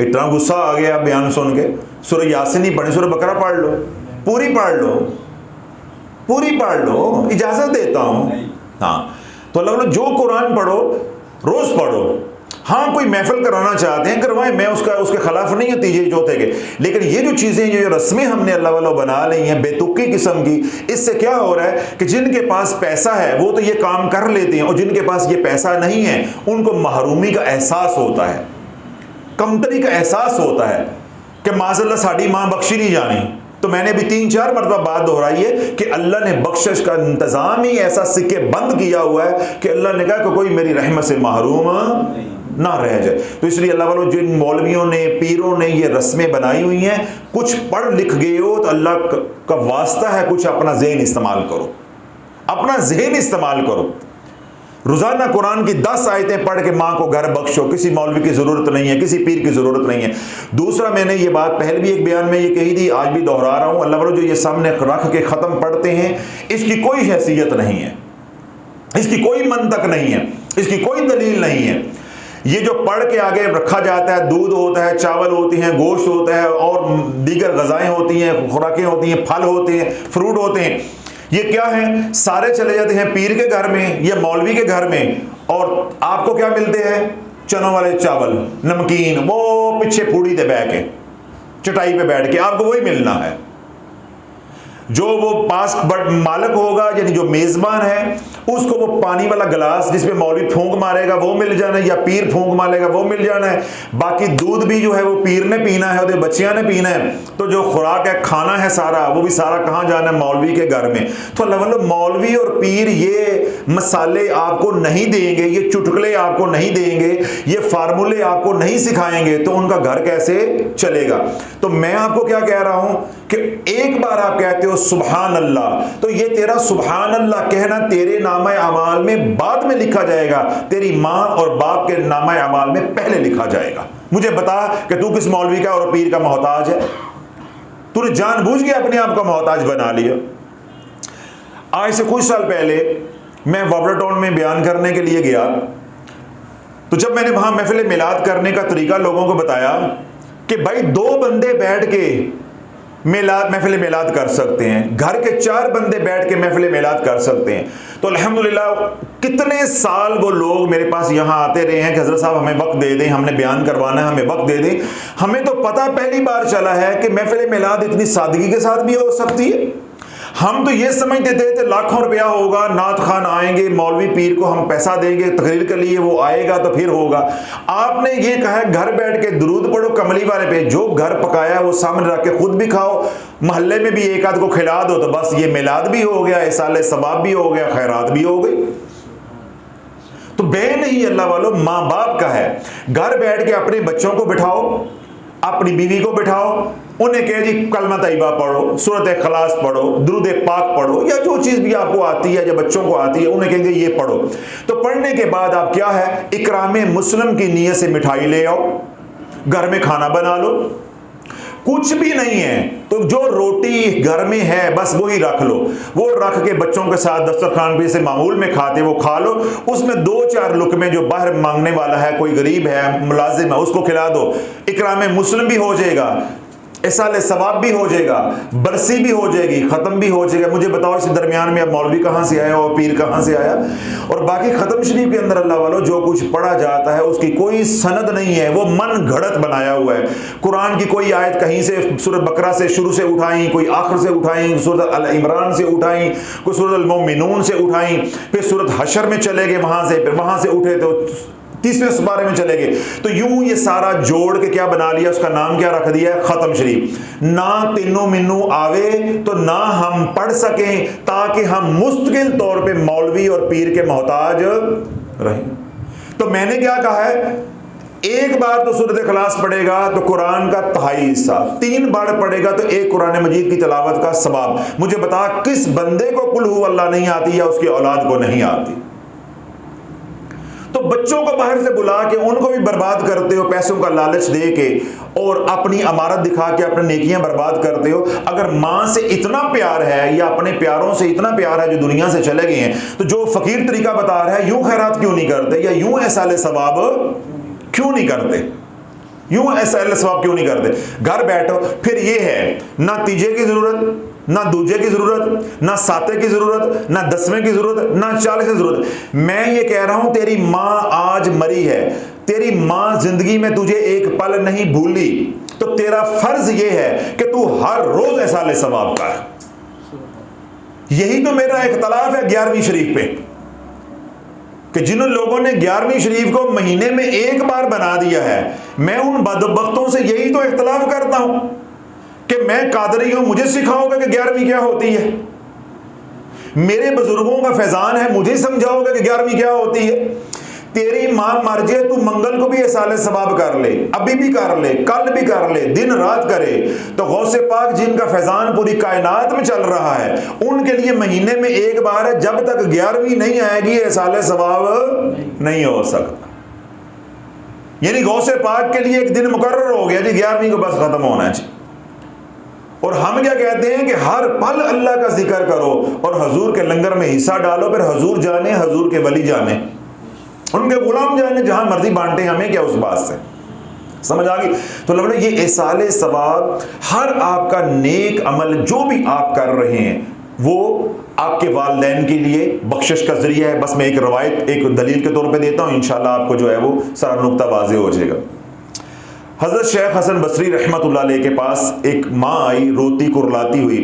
इतना गुस्सा आ गया बयान सुन के, सूरह यासीन नहीं पढ़ी, सूरह बकरा पढ़ लो, पूरी पढ़ लो, पूरी पढ़ लो, इजाज़त देता हूँ। हाँ, तो अल्लाह जो कुरान पढ़ो, रोज़ पढ़ो, हाँ कोई महफिल कराना चाहते हैं करवाएं, मैं उसके खिलाफ नहीं है तीजे चौथे के, लेकिन ये जो चीज़ें जो रस्में हमने अल्लाह वालों बना ली हैं बेतुकी किस्म की, इससे क्या हो रहा है कि जिनके पास पैसा है वो तो ये काम कर लेते हैं, और जिनके पास ये पैसा नहीं है उनको महरूमी का एहसास होता है, कमतरी का एहसास होता है कि माज़अल्लाह साड़ी माँ बख्शी नहीं जानी। तो मैंने भी 3-4 मरतबा बात दोहराई है कि अल्लाह ने बख्शिश का इंतज़ाम ही ऐसा सिक्के बंद किया हुआ है कि अल्लाह ने कहा कि कोई मेरी रहमत से महरूम ना रह जाए। तो इसलिए अल्लाह वालों, जिन मौलवियों ने पीरों ने ये रस्में बनाई हुई हैं, कुछ पढ़ लिख गए हो तो अल्लाह का वास्ता है कुछ अपना ज़हन इस्तेमाल करो, अपना ज़हन इस्तेमाल करो। रोज़ाना कुरान की 10 आयतें पढ़ के माँ को घर बख्शो, किसी मौलवी की ज़रूरत नहीं है, किसी पीर की ज़रूरत नहीं है। दूसरा, मैंने ये बात पहले भी एक बयान में ये कही थी, आज भी दोहरा रहा हूँ, अल्लाह वालों जो ये सामने रख के ख़त्म पढ़ते हैं, इसकी कोई हैसियत नहीं है, इसकी कोई मंतक नहीं है, इसकी कोई दलील नहीं है। ये जो पढ़ के आगे रखा जाता है, दूध होता है, चावल होते हैं, गोश्त होता है और दीगर ग़ज़ाएँ होती हैं, खुराकें होती हैं, फल होते हैं, फ्रूट होते हैं, ये क्या है, सारे चले जाते हैं पीर के घर में या मौलवी के घर में, और आपको क्या मिलते हैं, चनों वाले चावल, नमकीन, वो पीछे फूड़ी दे बैठ के चटाई पे बैठ के आपको वही मिलना है। जो वो पास मालिक होगा यानी जो मेज़बान है, उसको वो पानी वाला गिलास जिसमें मौलवी फूंक मारेगा वो मिल जाना है, या पीर फूंक मारेगा वो मिल जाना है। बाकी दूध भी जो है वो पीर ने पीना है, और बच्चियां ने पीना है। तो जो खुराक है, खाना है सारा, वो भी सारा कहाँ जाना है, मौलवी के घर में। तो अल्लाह वालों, मौलवी और पीर ये मसाले आपको नहीं देंगे, ये चुटकुले आपको नहीं देंगे, ये फार्मूले आपको नहीं सिखाएंगे, तो उनका घर कैसे चलेगा। तो मैं आपको क्या कह रहा हूं कि एक बार आप कहते हो सुभान अल्लाह, तो ये तेरा सुभान अल्लाह कहना तेरे नामा अमाल में बाद में लिखा जाएगा, तेरी माँ और बाप के नामा अमाल में पहले लिखा जाएगा। मुझे बता कि तू किस मौलवी का और पीर का मोहताज है, तूने जानबूझ के अपने आप का मोहताज बना लिया। आज से कुछ साल पहले मैं वाबरा टाउन में बयान करने के लिए गया, तो जब मैंने वहां महफिल मिलाद करने का तरीका लोगों को बताया कि भाई 2 बंदे बैठ के महफिल मिलाद कर सकते हैं, घर के 4 बंदे बैठ के महफिल मिलाद कर सकते हैं। तो अल्हम्दुलिल्लाह कितने साल वो लोग मेरे पास यहाँ आते रहे हैं कि हज़रत साहब हमें वक्त दे दें, हमने बयान करवाना है, हमें वक्त दे दें। हमें तो पता पहली बार चला है कि महफिल मिलाद इतनी सादगी के साथ भी हो सकती है। हम तो ये समझते थे लाखों रुपया होगा, नात खान आएंगे, मौलवी पीर को हम पैसा देंगे तकरीर के लिए, वो आएगा तो फिर होगा। आपने ये कहा है घर बैठ के दुरूद पढ़ो कमली वाले पे, जो घर पकाया वो सामने रख के खुद भी खाओ, मोहल्ले में भी एक आध को खिला दो, तो बस ये मिलाद भी हो गया, इसाले सवाब भी हो गया, खैरात भी हो गई। तो बे नहीं अल्लाह वालों, माँ बाप का है। घर बैठ के अपने बच्चों को बिठाओ, अपनी बीवी को बिठाओ, उन्हें कहे जी कलमा तैयबा पढ़ो, सूरत इखलास पढ़ो, दुरूद पाक पढ़ो, या जो चीज़ भी आपको आती है या बच्चों को आती है उन्हें कहेंगे ये पढ़ो। तो पढ़ने के बाद आप क्या है, इकराम मुस्लिम की नीयत से मिठाई ले आओ, घर में खाना बना लो। कुछ भी नहीं है तो जो रोटी घर में है बस वही रख लो, वो रख के बच्चों के साथ दस्तरखान पे से मामूल में खाते वो खा लो। उसमें 2-4 लुकमे जो बाहर मांगने वाला है, कोई गरीब है, मुलाजिम है, उसको खिला दो। इकराम मुस्लिम भी हो जाएगा, इसाले सवाब भी हो जाएगा, बरसी भी हो जाएगी, ख़त्म भी हो जाएगा। मुझे बताओ इस दरमियान में अब मौलवी कहाँ से आया और पीर कहाँ से आया। और बाकी ख़त्म शरीफ के अंदर अल्लाह वालों जो कुछ पढ़ा जाता है उसकी कोई सनद नहीं है, वो मन घड़त बनाया हुआ है। कुरान की कोई आयत कहीं से सूरत बकरा से शुरू से उठाई, कोई आखिर से उठाई, सूरत अल इमरान से उठाई, कोई सूरत अल मोमिनून से उठाई, फिर सूरत हशर में चले गए, वहाँ से फिर वहाँ से उठे तो 30वें सुपारे में चले गए। तो यूं ये सारा जोड़ के क्या बना लिया, उसका नाम क्या रख दिया है, खत्म शरीफ। ना तीनों मिन्नू आवे तो ना हम पढ़ सकें, ताकि हम मुस्तकिल तौर पे मौलवी और पीर के मोहताज रहें। तो मैंने क्या कहा है, एक बार तो सूरत इखलास पढ़ेगा तो कुरान का 3/4 हिस्सा, 3 बार पढ़ेगा तो एक कुरान मजीद की तिलावत का सवाब। मुझे बता किस बंदे को कुल हु अल्लाह नहीं आती या उसकी औलाद को नहीं आती। तो बच्चों को बाहर से बुला के उनको भी बर्बाद करते हो, पैसों का लालच दे के, और अपनी अमारत दिखा के अपनी नेकियां बर्बाद करते हो। अगर माँ से इतना प्यार है या अपने प्यारों से इतना प्यार है जो दुनिया से चले गए हैं, तो जो फकीर तरीका बता रहा है यूं खैरात क्यों नहीं करते, या यूं एहसाले सवाब क्यों नहीं करते, यूं एहसाले सवाब क्यों नहीं करते। घर बैठो, फिर ये है ना तीजे की जरूरत, ना दूजे की जरूरत, ना साते की जरूरत, ना 10वें की जरूरत, ना 40 की जरूरत। मैं ये कह रहा हूं तेरी माँ आज मरी है, तेरी माँ जिंदगी में तुझे एक पल नहीं भूली, तो तेरा फर्ज यह है कि तू हर रोज एहसाले सवाब कर। यही तो मेरा इख्तलाफ है 11वीं शरीफ पे, कि जिन लोगों ने 11वीं शरीफ को महीने में एक बार बना दिया है, मैं उन बदबख्तों से यही तो इख्तलाफ करता हूं कि मैं कादरी हूं, मुझे सिखाओगे कि 11वीं क्या होती है। मेरे बुजुर्गों का फैजान है, मुझे समझाओगे कि 11वीं क्या होती है। तेरी मां मर जाए, तू मंगल को भी एहसाले सवाब कर ले, अभी भी कर ले, कल भी कर ले, दिन रात करे, तो गौसे पाक जिनका फैजान पूरी कायनात में चल रहा है, उनके लिए महीने में एक बार है। जब तक 11वीं नहीं आएगी एहसाले सवाब नहीं हो सकता। यानी गौसे पाक के लिए एक दिन मुकर्रर हो गया जी, 11वीं को बस खत्म होना चाहिए। और हम क्या कहते हैं कि हर पल अल्लाह का जिक्र करो और हजूर के लंगर में हिस्सा डालो, फिर हजूर जाने, हजूर के वली जाने, उनके गुलाम जाने, जहां मर्जी बांटे, हमें क्या उस बात से। समझ आ गई? तो लग ये एहसाले सवाब, हर आपका नेक अमल जो भी आप कर रहे हैं वो आपके वालिदैन के लिए बख्शिश का जरिया है। बस मैं एक रवायत, एक दलील के तौर पे देता हूं, इंशाल्लाह आपको जो है वो सारा नुक्ता वाज़ेह हो जाएगा। हज़रत शेख हसन बसरी रहमतुल्लाह अलैह के पास एक माँ आई, रोती कुरलाती हुई,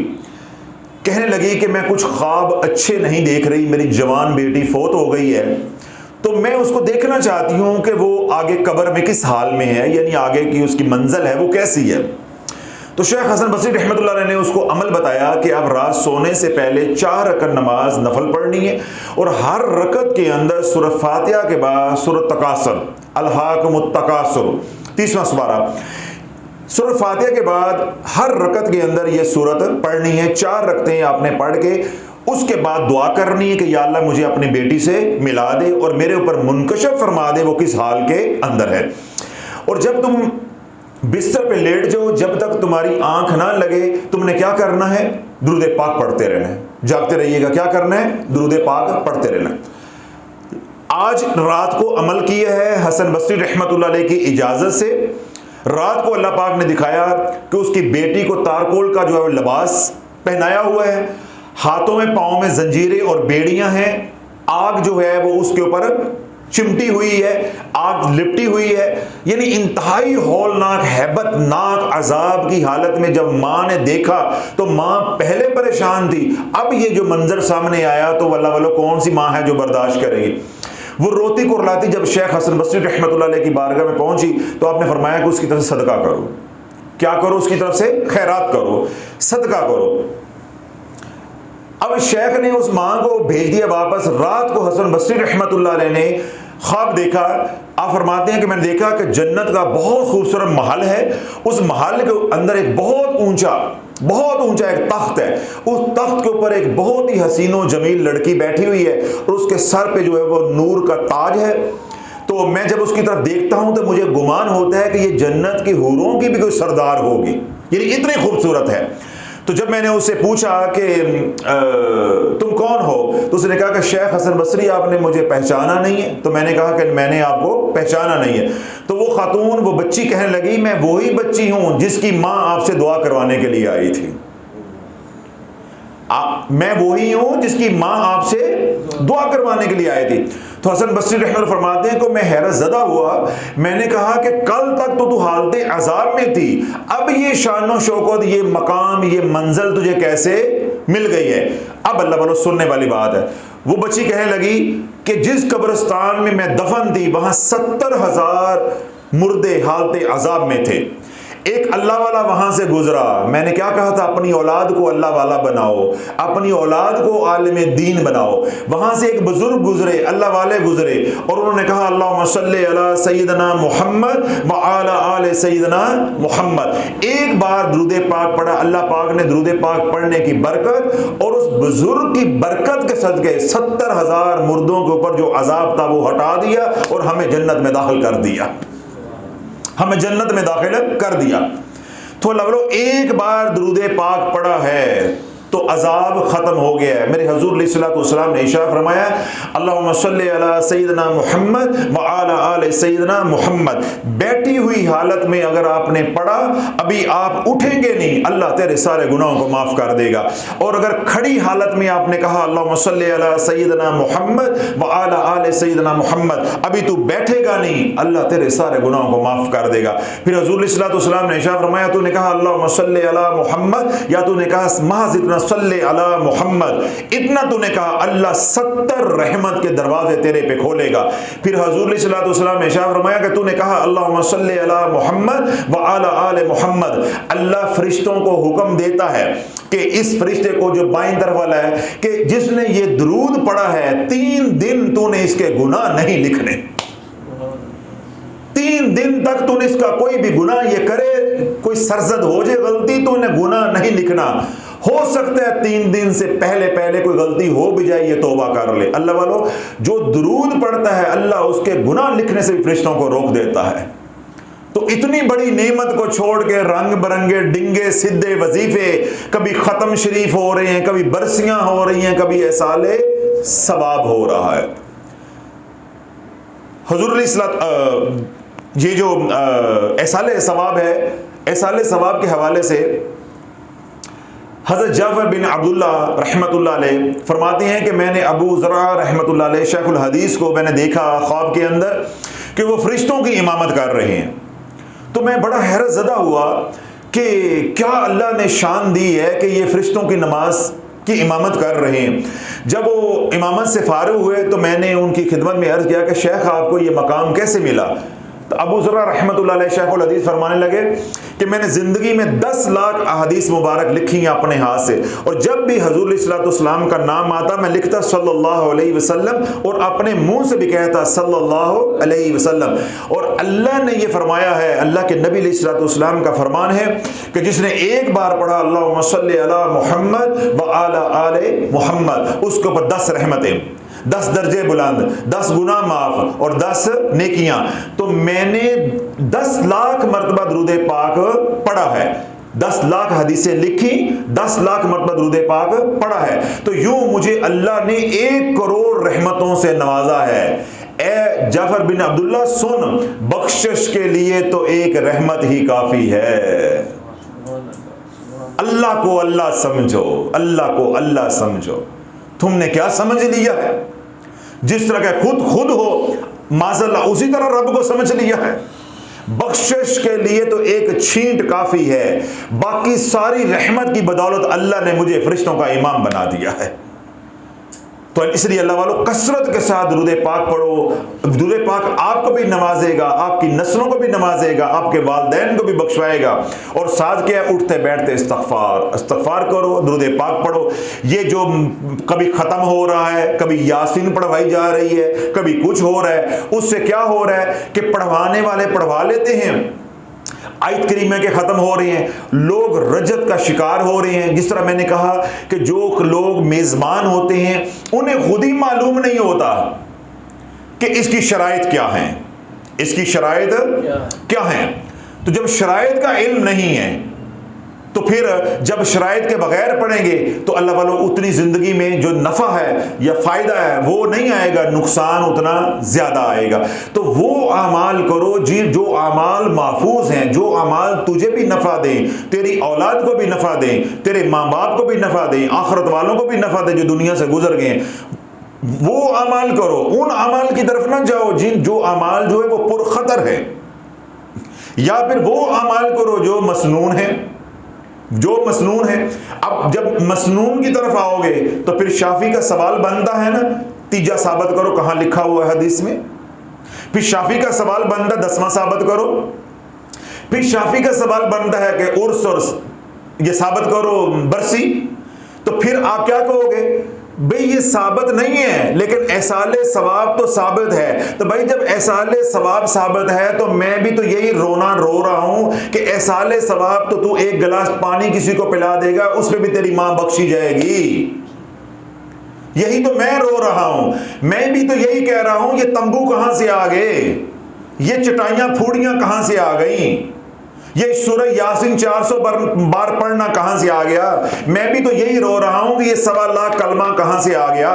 कहने लगी कि मैं कुछ ख्वाब अच्छे नहीं देख रही, मेरी जवान बेटी फौत हो गई है, तो मैं उसको देखना चाहती हूँ कि वो आगे कब्र में किस हाल में है, यानी आगे की उसकी मंजिल है वो कैसी है। तो शेख हसन बसरी रहमतुल्लाह अलैह ने उसको अमल बताया कि अब रात सोने से पहले 4 रकत नमाज नफल पढ़नी है, और हर रकत के अंदर सूरह फातिहा के बाद सूरह तकासुर, अलहाकुमुत तकासुर 30वां सुपारा, सूरह फातिहा के बाद हर रकत के अंदर यह सूरत पढ़नी है। 4 रकतें आपने पढ़ के उसके बाद दुआ करनी है कि या अल्लाह मुझे अपनी बेटी से मिला दे और मेरे ऊपर मुनकशफ फरमा दे वो किस हाल के अंदर है। और जब तुम बिस्तर पे लेट जाओ, जब तक तुम्हारी आंख ना लगे, तुमने क्या करना है? दुरूद पाक पढ़ते रहना है। जागते रहिएगा, क्या करना है? दुरूद पाक पढ़ते रहना है। आज रात को अमल किया है हसन बसरी रहमतुल्लाह अलैह की इजाजत से। रात को अल्लाह पाक ने दिखाया कि उसकी बेटी को तारकोल का जो है लिबास पहनाया हुआ है, हाथों में पाँव में जंजीरें और बेड़ियां हैं, आग जो है वो उसके ऊपर चिमटी हुई है, आग लिपटी हुई है। यानी इंतहाई हौलनाक हैबतनाक अजाब की हालत में जब माँ ने देखा तो माँ पहले परेशान थी, अब ये जो मंजर सामने आया तो वल्लाह वालों कौन सी माँ है जो बर्दाश्त करेगी। वो रोती कुरलाती जब शेख हसन बसरी रहमतुल्लाह अलैह की बारगाह में पहुंची तो आपने फरमाया कि उसकी तरफ से सदका करो। क्या करो? उसकी तरफ से खैरात करो, सदका करो। अब शेख ने उस माँ को भेज दिया वापस। रात को हसन बसरी रहमतुल्लाह अलैह ने ख्वाब देखा। आप फरमाते हैं कि मैंने देखा कि जन्नत का बहुत खूबसूरत महल है, उस महल के अंदर एक बहुत ऊंचा एक तख्त है, उस तख्त के ऊपर एक बहुत ही हसीनो जमील लड़की बैठी हुई है और उसके सर पे जो है वो नूर का ताज है। तो मैं जब उसकी तरफ देखता हूं तो मुझे गुमान होता है कि ये जन्नत की हूरों की भी कोई सरदार होगी, यानी इतनी खूबसूरत है। तो जब मैंने उससे पूछा कि तुम कौन हो, तो उसने कहा कि शेख हसन बसरी, आपने मुझे पहचाना नहीं है। तो मैंने कहा कि मैंने आपको पहचाना नहीं है। तो वो खातून, वो बच्ची कहने लगी, मैं वही बच्ची हूं जिसकी माँ आपसे दुआ करवाने के लिए आई थी। मैं वही हूं जिसकी माँ आपसे दुआ करवाने के लिए आई थी। तो हसन बसरी रहमतुल्लाह फरमाते हैं कि मैं हैरत ज़दा हुआ। मैंने कहा कि कल तक तो तू हालत अजाब में थी, अब ये शान शौकत, ये मकाम, ये मंजिल तुझे कैसे मिल गई है? अब अल्लाह वालों सुनने वाली बात है। वो बच्ची कहने लगी कि जिस कब्रिस्तान में मैं दफन थी वहां 70,000 मुर्दे हालत अजाब में थे। एक अल्लाह वाला वहां से गुजरा। मैंने क्या कहा था? अपनी औलाद को अल्लाह वाला बनाओ, अपनी औलाद को आलिम दीन बनाओ। वहां से एक बुजुर्ग गुजरे, अल्लाह वाले गुजरे, और उन्होंने कहा अल्लाहुम्मा सल्ली अला सय्यदना मुहम्मद व अला आले सय्यदना मुहम्मद। एक बार दुरूद पाक पढ़ा, अल्लाह पाक ने दुरूद पाक पढ़ने की बरकत और उस बुजुर्ग की बरकत के सदके 70,000 मुर्दों के ऊपर जो अजाब था वो हटा दिया और हमें जन्नत में दाखिल कर दिया, हमें जन्नत में दाखिल कर दिया। तो अल्लाह एक बार दुरूद पाक पढ़ा है तो अजाब ख़त्म हो गया है। मेरे हुज़ूर अलैहिस्सलाम ने इरशाद फरमाया, अल्लाहुम्मा सल्लि अला सय्यिदना मुहम्मद व अला आले सय्यिदना मुहम्मद। बैठी हुई हालत में अगर आपने पढ़ा, अभी आप उठेंगे नहीं, अल्लाह तेरे सारे गुनाहों को माफ़ कर देगा। और अगर खड़ी हालत में आपने कहा अल्लाहुम्मा सल्लि अला सय्यिदना मुहम्मद व अला आले सय्यिदना मुहम्मद, अभी तू बैठेगा नहीं, अल्लाह तेरे सारे गुनाहों को माफ़ कर देगा। फिर हुज़ूर अलैहिस्सलाम ने इरशाद फरमाया, तूने कहा अल्लाहुम्मा सल्लि अला मुहम्मद, या तूने कहा महज इतना सल्ले अला मुहम्मद, इतना तूने कहा, अल्लाह 70 रहमत के दरवाजे तेरे पे खोलेगा। फिर हुज़ूर सल्लल्लाहु ने इरशाद फरमाया कि तूने कहा अल्लाहुम्मा सल्ले अला मुहम्मद व अला आले मुहम्मद, अल्लाह फरिश्तों को हुक्म देता है कि इस फरिश्ते को जो बाईं तरफ वाला है कि जिसने ये दुरूद पढ़ा है 3 दिन तूने इसके गुनाह नहीं लिखने, 3 दिन तक तूने इसका कोई भी गुनाह ये करे, कोई सरजद हो जाए गलती, तो उन्हें गुनाह नहीं लिखना। हो सकता है 3 दिन से पहले पहले कोई गलती हो भी जाए, ये तौबा कर ले। अल्लाह वालों, जो दुरूद पढ़ता है अल्लाह उसके गुनाह लिखने से भी फरिश्तों को रोक देता है। तो इतनी बड़ी नेमत को छोड़ के रंग बिरंगे डिंगे सिद्धे वजीफे, कभी खत्म शरीफ हो रहे हैं, कभी बरसियां हो रही हैं, कभी एसाले सवाब हो रहा है। हुज़ूर ये जो एसाले सवाब है, एसाले सवाब के हवाले से हज़रत जाफ़र बिन अब्दुल्ला रहमतुल्लाह अलैह फरमाते हैं कि मैंने अबू ज़ुरा रहमतुल्लाह अलैह शेखुल हदीस को मैंने देखा ख्वाब के अंदर कि वो फरिश्तों की इमामत कर रहे हैं। तो मैं बड़ा हैरत ज़दा हुआ कि क्या अल्लाह ने शान दी है कि ये फरिश्तों की नमाज की इमामत कर रहे हैं। जब वो इमामत से फारिग हुए तो मैंने उनकी खिदमत में अर्ज़ किया कि शेख आपको ये मकाम कैसे मिला। तो अबू ज़ुरा रहमतुल्लाह अलैह शेखुल हदीस फरमाने लगे कि मैंने ज़िंदगी में 10 लाख अहादीस मुबारक लिखी हैं अपने हाथ से, और जब भी हुज़ूर सल्लल्लाहु का नाम आता मैं लिखता सल्लल्लाहु अलैहि वसल्लम, और अपने मुंह से भी कहता सल्लल्लाहु अलैहि वसल्लम। और अल्लाह ने ये फरमाया है, अल्लाह के नबी सल्लल्लाहु का फरमान है कि जिसने एक बार पढ़ा अल्लाहुम्मा सल्लि अला मुहम्मद व अला आले मुहम्मद, उसके ऊपर 10 रहमतें, 10 दर्जे बुलंद, 10 गुनाह माफ और 10 नेकियां। तो मैंने 10 लाख मरतबा दुरूद पाक पढ़ा है, 10 लाख हदीसें लिखी, 10 लाख मरतबा दुरूद पाक पढ़ा है। तो यूं मुझे अल्लाह ने 1 करोड़ रहमतों से नवाजा है। ए जाफर बिन अब्दुल्ला सुन, बख्शिश के लिए तो एक रहमत ही काफी है। अल्लाह को अल्लाह समझो, अल्लाह को अल्लाह समझो। तुमने क्या समझ लिया है? जिस तरह का खुद हो माज़अल्लाह, उसी तरह रब को समझ लिया है। बख्शिश के लिए तो एक छींट काफी है, बाकी सारी रहमत की बदौलत अल्लाह ने मुझे फरिश्तों का इमाम बना दिया है। तो इसलिए अल्लाह वालों, कसरत के साथ दुरूद पाक पढ़ो। दुरूद पाक आपको भी नवाजेगा, आपकी नस्लों को भी नवाजेगा, आपके वालिदैन को भी बख्शवाएगा। और साथ क्या, उठते बैठते इस्तग़फ़ार करो, दुरूद पाक पढ़ो। ये जो कभी ख़त्म हो रहा है, कभी यासीन पढ़वाई जा रही है, कभी कुछ हो रहा है, उससे क्या हो रहा है कि पढ़वाने वाले पढ़वा लेते हैं, आयत करीमा के ख़त्म हो रहे हैं, लोग रजत का शिकार हो रहे हैं। जिस तरह मैंने कहा कि जो लोग मेज़बान होते हैं उन्हें खुद ही मालूम नहीं होता कि इसकी शराइत क्या है, इसकी शराइत क्या है। तो जब शराइत का इल्म नहीं है तो फिर जब शराइत के बगैर पढ़ेंगे तो अल्लाह वालों उतनी ज़िंदगी में जो नफ़ा है या फ़ायदा है वो नहीं आएगा, नुकसान उतना ज़्यादा आएगा। तो वो आमाल करो जी जो आमाल महफूज हैं, जो आमाल तुझे भी नफ़ा दें, तेरी औलाद को भी नफ़ा दें, तेरे माँ बाप को भी नफ़ा दें, आखिरत वालों को भी नफ़ा दें जो दुनिया से गुजर गए, वो आमाल करो। उन आमाल की तरफ ना जाओ जो आमाल जो है वो पुरखतर है, या फिर वो आमाल करो जो मसनून है, जो मसनून है। अब जब मसनून की तरफ आओगे तो फिर शाफी का सवाल बनता है ना, तीजा साबित करो कहाँ लिखा हुआ है हदीस में। फिर शाफी का सवाल बनता है 10वां साबित करो। फिर शाफी का सवाल बनता है कि उर्स और ये साबित करो बरसी। तो फिर आप क्या कहोगे, भाई ये साबित नहीं है लेकिन एसाले सवाब तो साबित है। तो भाई जब एसाले सवाब साबित है तो मैं भी तो यही रोना रो रहा हूं कि एसाले सवाब तो तू एक गिलास पानी किसी को पिला देगा उस पे भी तेरी मां बख्शी जाएगी। यही तो मैं रो रहा हूं, मैं भी तो यही कह रहा हूं ये तंबू कहां से आ गए, ये चटाइयां फूड़ियां कहां से आ गई, ये सूरह यासीन 400 बार पढ़ना कहां से आ गया? मैं भी तो यही रो रहा हूं कि ये 1.25 लाख कलमा कहां से आ गया?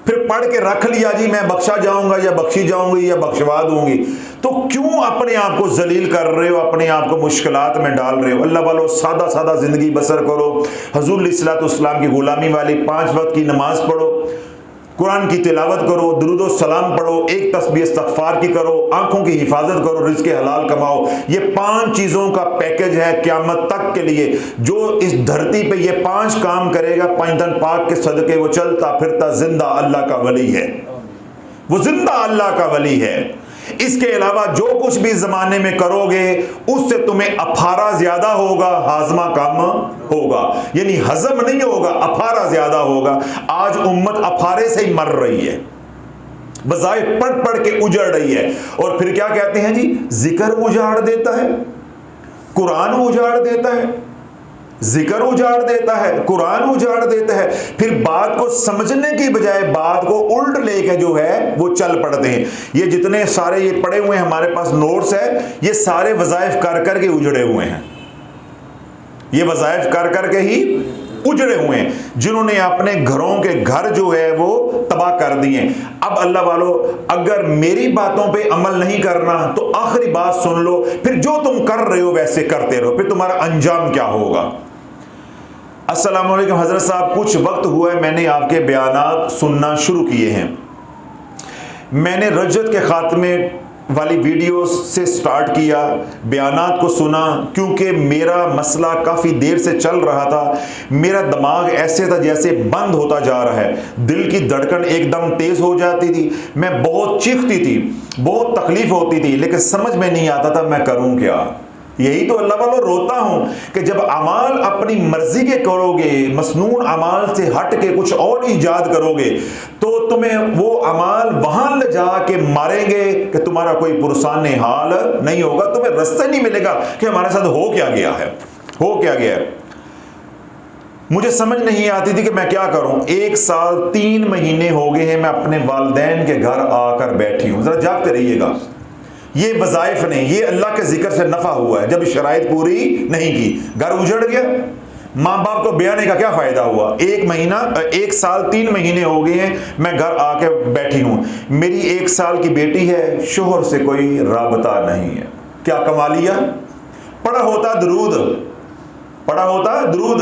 फिर पढ़ के रख लिया जी मैं बख्शा जाऊंगा या बख्शी जाऊंगी या बख्शवा दूंगी। तो क्यों अपने आप को जलील कर रहे हो, अपने आप को मुश्किलात में डाल रहे हो? अल्लाह वालों, सादा सादा जिंदगी बसर करो, हुजूर अलैहिस्सलाम की गुलामी वाली 5 वक्त की नमाज पढ़ो, कुरान की तिलावत करो, दुरूद और सलाम पढ़ो, एक तस्बीह इस्तग़फ़ार की करो, आंखों की हिफाजत करो, रिज़्क़ हलाल कमाओ। ये 5 चीज़ों का पैकेज है क़यामत तक के लिए। जो इस धरती पे ये 5 काम करेगा, पैंतन पाक के सदके वो चलता फिरता जिंदा अल्लाह का वली है, वो जिंदा अल्लाह का वली है। इसके अलावा जो कुछ भी ज़माने में करोगे उससे तुम्हें अफारा ज़्यादा होगा, हाजमा कम होगा। यानी हजम नहीं होगा, अफारा ज़्यादा होगा। आज उम्मत अफारे से ही मर रही है, बजाय पढ़ पढ़ के उजड़ रही है। और फिर क्या कहते हैं जी, जिक्र उजाड़ देता है, कुरान उजाड़ देता है, जिक्र उजाड़ देता है, कुरान उजाड़ देता है। फिर बात को समझने की बजाय बात को उल्ट लेके जो है वो चल पड़ते हैं। ये जितने सारे ये पड़े हुए हैं हमारे पास नोट्स है, ये सारे वज़ाइफ कर कर के उजड़े हुए हैं, ये वज़ाइफ कर कर के ही उजड़े हुए हैं, जिन्होंने अपने घरों के घर जो है वो तबाह कर दिए। अब अल्लाह वालों, अगर मेरी बातों पे अमल नहीं करना तो आखिरी बात सुन लो, फिर जो तुम कर रहे हो वैसे करते रहो, फिर तुम्हारा अंजाम क्या होगा। अस्सलाम वालेकुम हज़रत साहब, कुछ वक्त हुआ है मैंने आपके बयानात सुनना शुरू किए हैं। मैंने रजत के खात्मे वाली वीडियोस से स्टार्ट किया, बयानात को सुना, क्योंकि मेरा मसला काफ़ी देर से चल रहा था। मेरा दिमाग ऐसे था जैसे बंद होता जा रहा है, दिल की धड़कन एकदम तेज़ हो जाती थी, मैं बहुत चीखती थी, बहुत तकलीफ़ होती थी, लेकिन समझ में नहीं आता था मैं करूं क्या। यही तो अल्लाह वालों रोता हूं कि जब अमाल अपनी मर्जी के करोगे, मसनून अमाल से हट के कुछ और ईजाद करोगे, तो तुम्हें वो अमाल वहां ले जा के मारेंगे कि तुम्हारा कोई पुरसान हाल नहीं होगा, तुम्हें रास्ता नहीं मिलेगा कि हमारे साथ हो क्या गया है, हो क्या गया है। मुझे समझ नहीं आती थी कि मैं क्या करूं। 1 साल 3 महीने हो गए हैं मैं अपने वालिदैन के घर आकर बैठी हूं। जरा जागते रहिएगा, ये वज़ाइफ नहीं, ये अल्लाह के जिक्र से नफ़ा हुआ है। जब शराइत पूरी नहीं की, घर उजड़ गया, माँ बाप को ब्याने का क्या फ़ायदा हुआ। 1 साल 3 महीने हो गए हैं मैं घर आके बैठी हूँ। मेरी 1 साल की बेटी है, शोहर से कोई राबता नहीं है। क्या कमा लिया? पढ़ा होता दुरूद, पढ़ा होता दुरूद,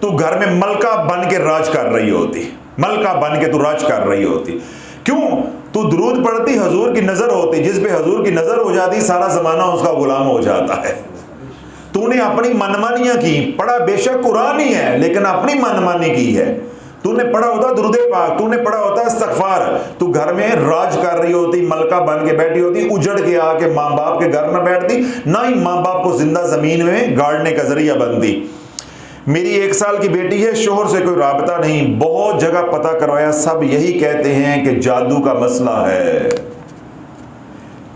तू घर में मलका बन के राज कर रही होती, मलका बन के तू राज कर रही होती। क्यों? तू दुरूद पढ़ती, हुजूर की नजर होती, जिस पे हुजूर की नजर हो जाती सारा जमाना उसका गुलाम हो जाता है। तूने अपनी मनमानियां की, पढ़ा बेशक कुरान ही है लेकिन अपनी मनमानी की है। तूने पढ़ा होता दुरूदे पाक, तूने पढ़ा होता इस्तग़फ़ार, तू घर में राज कर रही होती, मलका बन के बैठी होती, उजड़ के आके माँ बाप के घर में बैठती, ना ही माँ बाप को जिंदा जमीन में गाड़ने का जरिया बनती। मेरी 1 साल की बेटी है, शोहर से कोई राबता नहीं, बहुत जगह पता करवाया, सब यही कहते हैं कि जादू का मसला है।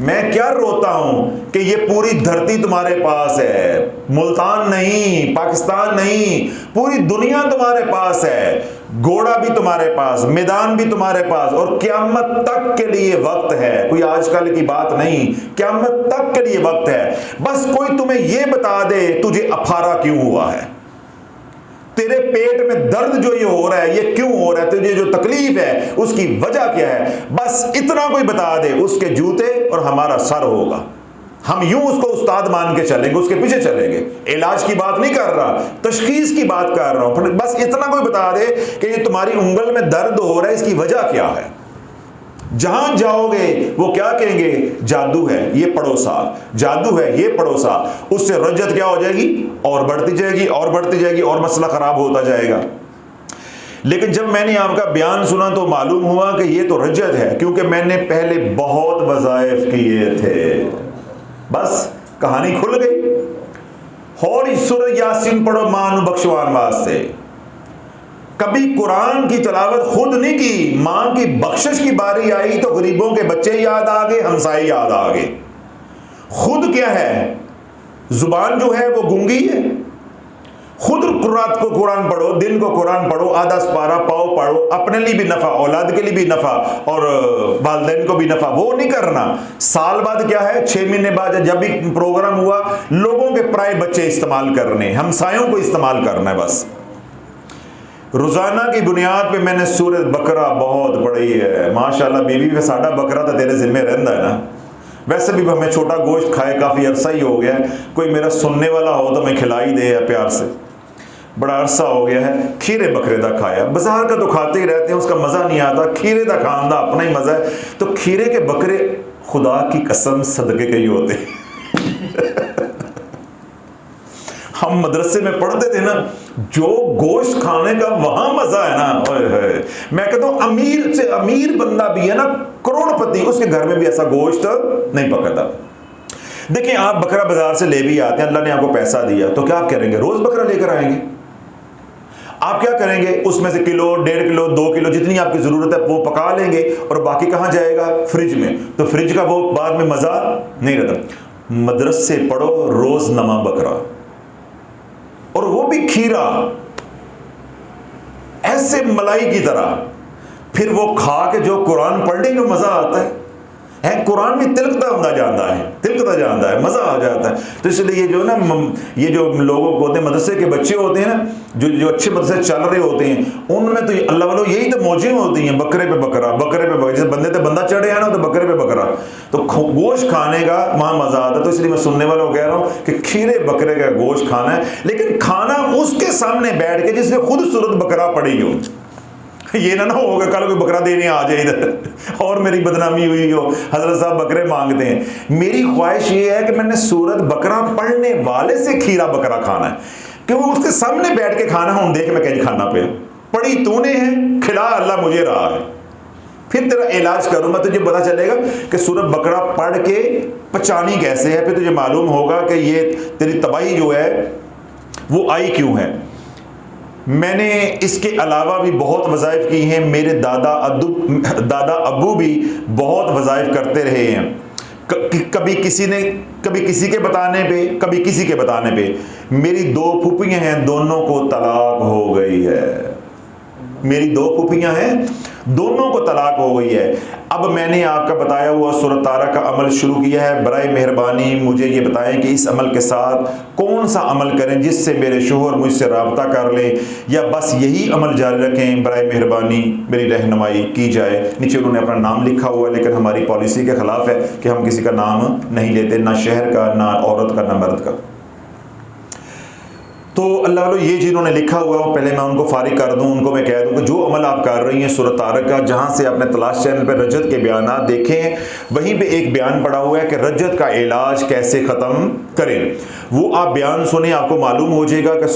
मैं क्या रोता हूं कि ये पूरी धरती तुम्हारे पास है, मुल्तान नहीं, पाकिस्तान नहीं, पूरी दुनिया तुम्हारे पास है, घोड़ा भी तुम्हारे पास, मैदान भी तुम्हारे पास, और क़यामत तक के लिए वक्त है। कोई आजकल की बात नहीं, क़यामत तक के लिए वक्त है। बस कोई तुम्हें ये बता दे तुझे अफारा क्यों हुआ है, तेरे पेट में दर्द जो ये हो रहा है ये क्यों हो रहा है, तुझे जो तकलीफ है उसकी वजह क्या है, बस इतना कोई बता दे, उसके जूते और हमारा सर होगा। हम यूं उसको उस्ताद मान के चलेंगे, उसके पीछे चलेंगे। इलाज की बात नहीं कर रहा, तशखीस की बात कर रहा हूं। बस इतना कोई बता दे कि ये तुम्हारी उंगल में दर्द हो रहा है, इसकी वजह क्या है। जहां जाओगे वो क्या कहेंगे, जादू है ये पड़ोसा, जादू है ये पड़ोसा। उससे रज्जत क्या हो जाएगी, और बढ़ती जाएगी और बढ़ती जाएगी और मसला खराब होता जाएगा। लेकिन जब मैंने आपका बयान सुना तो मालूम हुआ कि ये तो रज्जत है, क्योंकि मैंने पहले बहुत वज़ाइफ किए थे। बस कहानी खुल गई। और सूरह यासीन पढ़ो मां बख्शवान वास्ते। कभी कुरान की तिलावत खुद नहीं की, मां की बख्शिश की बारी आई तो गरीबों के बच्चे याद आ गए, हमसाए याद आ गए। खुद क्या है, जुबान जो है वो गूंगी है, खुद रात को कुरान पढ़ो, दिन को कुरान पढ़ो, आधा पारा पाओ पढ़ो, अपने लिए भी नफा, औलाद के लिए भी नफा और वालिदैन को भी नफा, वो नहीं करना। साल बाद क्या है, 6 महीने बाद जब भी प्रोग्राम हुआ, लोगों के प्राय बच्चे इस्तेमाल करने, हमसायों को इस्तेमाल करना है बस। रोजाना की बुनियाद पे मैंने सूरत बकरा बहुत पढ़ी है माशाल्लाह। बीबी का साडा बकरा तो तेरे जिम्मे रहता है ना। वैसे भी हमें छोटा गोश्त खाए काफ़ी अरसा ही हो गया है, कोई मेरा सुनने वाला हो तो मैं खिला ही दे प्यार से, बड़ा अरसा हो गया है। खीरे बकरे का खाया, बाजार का तो खाते ही रहते हैं, उसका मज़ा नहीं आता, खीरे का खान का अपना ही मज़ा है। तो खीरे के बकरे खुदा की कसम सदके के ही होते हम मदरसे में पढ़ते थे ना, जो गोश्त खाने का वहां मजा है ना, ओए मैं कहता हूं अमीर से अमीर बंदा भी है ना, करोड़पति, उसके घर में भी ऐसा गोश्त नहीं पकता। देखिए आप बकरा बाजार से ले भी आते हैं, अल्लाह ने आपको पैसा दिया, तो क्या आप करेंगे, रोज बकरा लेकर आएंगे? आप क्या करेंगे, उसमें से किलो, 1.5 किलो, 2 किलो जितनी आपकी जरूरत है वो पका लेंगे, और बाकी कहां जाएगा, फ्रिज में। तो फ्रिज का वो बाद में मजा नहीं रहता। मदरसे पढ़ो रोज नमा बकरा, और वो भी खीरा ऐसे मलाई की तरह, फिर वो खा के जो कुरान पढ़ने में मजा आता है, कुरान में तिलकता जाता है, मजा आ जाता है। तो इसलिए ये जो ना, ये जो लोगों को होते हैं, मदरसे के बच्चे होते हैं ना, जो अच्छे मदरसे चल रहे होते हैं, उनमें तो अल्लाह वालों यही तो मौजें होती हैं, बकरे पे बकरा, बकरे पे बकरा, जैसे बंदे पे बंदा चढ़े है ना, तो बकरे पे बकरा, तो गोश्त खाने का वहां मजा आता है। तो इसलिए मैं सुनने वालों को कह रहा हूं कि खीरे बकरे का गोश्त खाना है, लेकिन खाना उसके सामने बैठ के जिसने खुद सूरत बकरा पड़ी हो। ये ना होगा कल कोई बकरा देने आ जाए इधर और मेरी बदनामी हुई हो, हजरत साहब बकरे मांगते हैं। मेरी ख्वाहिश ये है कि मैंने सूरत बकरा पढ़ने वाले से खीरा बकरा खाना है, क्योंकि उसके सामने बैठ के खाना हूं, देख मैं कहीं खाना पे पड़ी तूने है, खिला अल्लाह मुझे रहा है, फिर तेरा इलाज करूंगा, तुझे पता चलेगा कि सूरत बकरा पढ़ के पचानी कैसे है, फिर तुझे मालूम होगा कि ये तेरी तबाही जो है वो आई क्यों है। मैंने इसके अलावा भी बहुत वज़ाइफ की हैं, मेरे दादा अब्बू भी बहुत वज़ाइफ करते रहे हैं। कभी किसी के बताने पे, कभी किसी के बताने पे। मेरी 2 फूफियाँ हैं, दोनों को तलाक हो गई है। मेरी 2 फूफियाँ हैं, दोनों को तलाक हो गई है। अब मैंने आपका बताया हुआ सूरत तारक का अमल शुरू किया है। बराए मेहरबानी मुझे ये बताएं कि इस अमल के साथ कौन सा अमल करें जिससे मेरे शोहर मुझसे राब्ता कर लें, या बस यही अमल जारी रखें। बराए मेहरबानी मेरी रहनुमाई की जाए। नीचे उन्होंने अपना नाम लिखा हुआ है, लेकिन हमारी पॉलिसी के खिलाफ है कि हम किसी का नाम नहीं लेते, ना शहर का, ना औरत का, ना मर्द का। तो अल्लाह वालों ये जिन्होंने लिखा हुआ है, पहले मैं उनको फारिग कर दूं, उनको मैं कह दूं कि जो अमल आप कर रही हैं सूरत तारक का, जहां से आपने तलाश चैनल पर रजत के बयान देखें, वहीं पे एक बयान पड़ा हुआ है कि रजत का इलाज कैसे ख़त्म करें। वो आप बयान सुने, आपको मालूम हो जाएगा कि